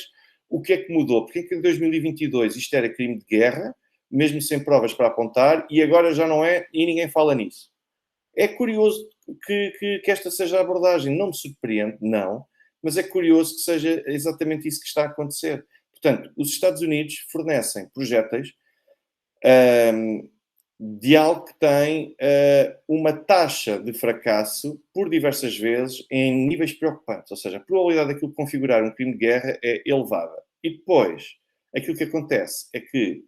o que é que mudou? Porque em 2022 isto era crime de guerra, mesmo sem provas para apontar, e agora já não é, e ninguém fala nisso. É curioso que esta seja a abordagem. Não me surpreende, não, mas é curioso que seja exatamente isso que está a acontecer. Portanto, os Estados Unidos fornecem projéteis de algo que tem uma taxa de fracasso por diversas vezes em níveis preocupantes. Ou seja, a probabilidade daquilo configurar um crime de guerra é elevada. E depois, aquilo que acontece é que,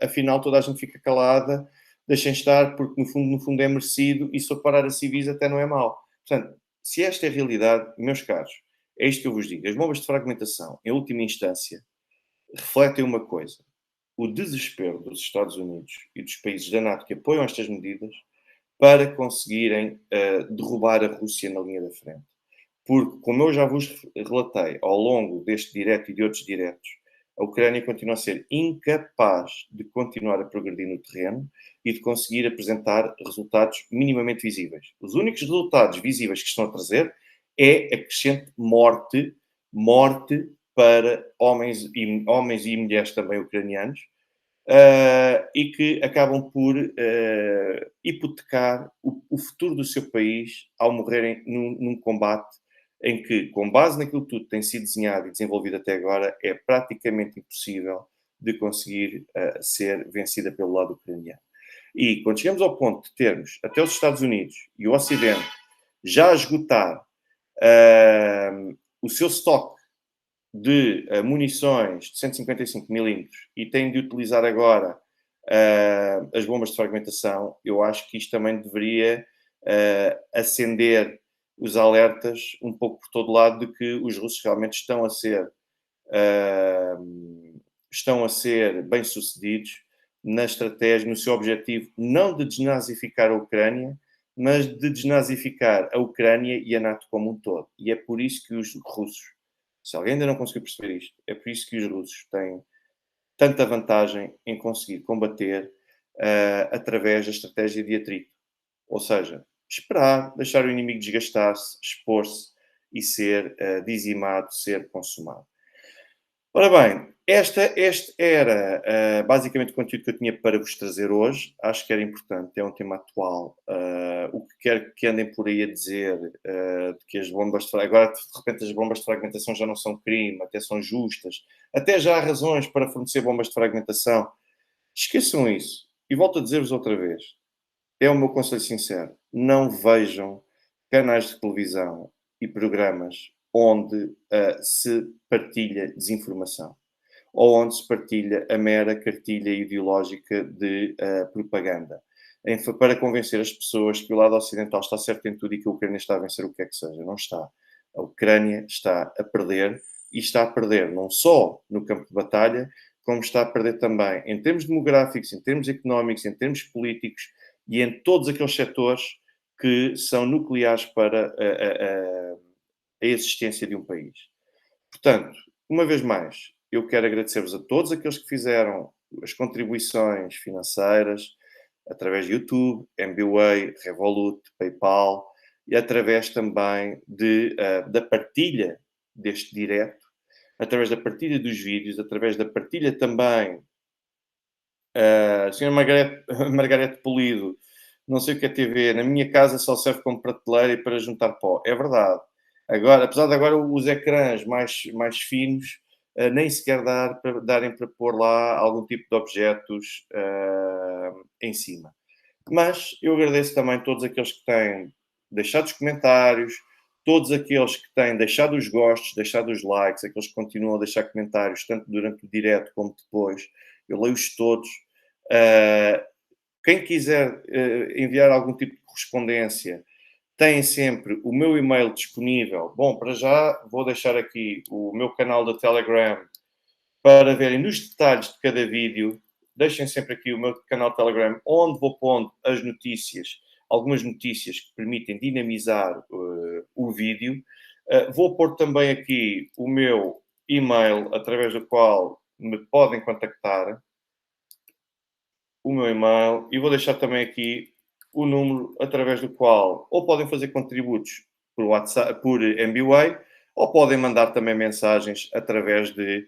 afinal, toda a gente fica calada, deixem estar, porque no fundo é merecido e se parar a civis até não é mau. Portanto, se esta é a realidade, meus caros, é isto que eu vos digo. As bombas de fragmentação, em última instância, refletem uma coisa: o desespero dos Estados Unidos e dos países da NATO que apoiam estas medidas para conseguirem derrubar a Rússia na linha da frente. Porque, como eu já vos relatei ao longo deste direto e de outros diretos, a Ucrânia continua a ser incapaz de continuar a progredir no terreno e de conseguir apresentar resultados minimamente visíveis. Os únicos resultados visíveis que estão a trazer é a crescente morte para homens e mulheres também ucranianos, e que acabam por hipotecar o futuro do seu país ao morrerem num combate em que, com base naquilo que tudo tem sido desenhado e desenvolvido até agora, é praticamente impossível de conseguir ser vencida pelo lado ucraniano. E quando chegamos ao ponto de termos até os Estados Unidos e o Ocidente já a esgotar o seu estoque de munições de 155 milímetros e têm de utilizar agora as bombas de fragmentação, eu acho que isto também deveria acender os alertas um pouco por todo lado de que os russos realmente estão a ser bem-sucedidos na estratégia, no seu objetivo, não de desnazificar a Ucrânia, mas de desnazificar a Ucrânia e a NATO como um todo. E é por isso que os russos, se alguém ainda não conseguiu perceber isto, é por isso que os russos têm tanta vantagem em conseguir combater através da estratégia de atrito. Ou seja, esperar, deixar o inimigo desgastar-se, expor-se e ser dizimado, ser consumado. Ora bem, este era basicamente o conteúdo que eu tinha para vos trazer hoje. Acho que era importante, é um tema atual. O que quer que andem por aí a dizer de que as bombas de agora de repente as bombas de fragmentação já não são crime, até são justas, até já há razões para fornecer bombas de fragmentação. Esqueçam isso. E volto a dizer-vos outra vez. É o meu conselho sincero. Não vejam canais de televisão e programas onde se partilha desinformação ou onde se partilha a mera cartilha ideológica de propaganda para convencer as pessoas que o lado ocidental está certo em tudo e que a Ucrânia está a vencer o que é que seja. Não está. A Ucrânia está a perder e está a perder não só no campo de batalha, como está a perder também em termos demográficos, em termos económicos, em termos políticos e em todos aqueles setores que são nucleares para a existência de um país. Portanto, uma vez mais, eu quero agradecer-vos a todos aqueles que fizeram as contribuições financeiras através de YouTube, MBWay, Revolut, PayPal e através também da partilha deste direto, através da partilha dos vídeos, através da partilha também. A senhora Margarete Polido, não sei o que é TV, na minha casa só serve como prateleira e para juntar pó. É verdade. Agora, apesar de agora os ecrãs mais finos, nem sequer darem para pôr lá algum tipo de objetos em cima. Mas eu agradeço também a todos aqueles que têm deixado os comentários, todos aqueles que têm deixado os gostos, deixado os likes, aqueles que continuam a deixar comentários, tanto durante o direto como depois. Eu leio-os todos. Quem quiser enviar algum tipo de correspondência, tem sempre o meu e-mail disponível. Bom, para já vou deixar aqui o meu canal da Telegram para verem nos detalhes de cada vídeo. Deixem sempre aqui o meu canal Telegram, onde vou pondo as notícias, algumas notícias que permitem dinamizar o vídeo. Vou pôr também aqui o meu e-mail, através do qual me podem contactar, o meu e-mail, e vou deixar também aqui o número através do qual ou podem fazer contributos por WhatsApp, por MBWay, ou podem mandar também mensagens através de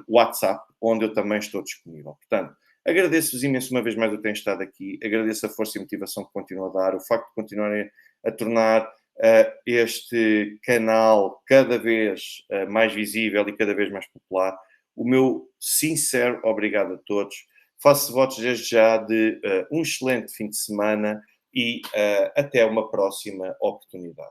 WhatsApp, onde eu também estou disponível. Portanto, agradeço-vos imenso uma vez mais eu ter estado aqui, agradeço a força e motivação que continuam a dar, o facto de continuarem a tornar este canal cada vez mais visível e cada vez mais popular. O meu sincero obrigado a todos. Faço votos desde já de um excelente fim de semana e até uma próxima oportunidade.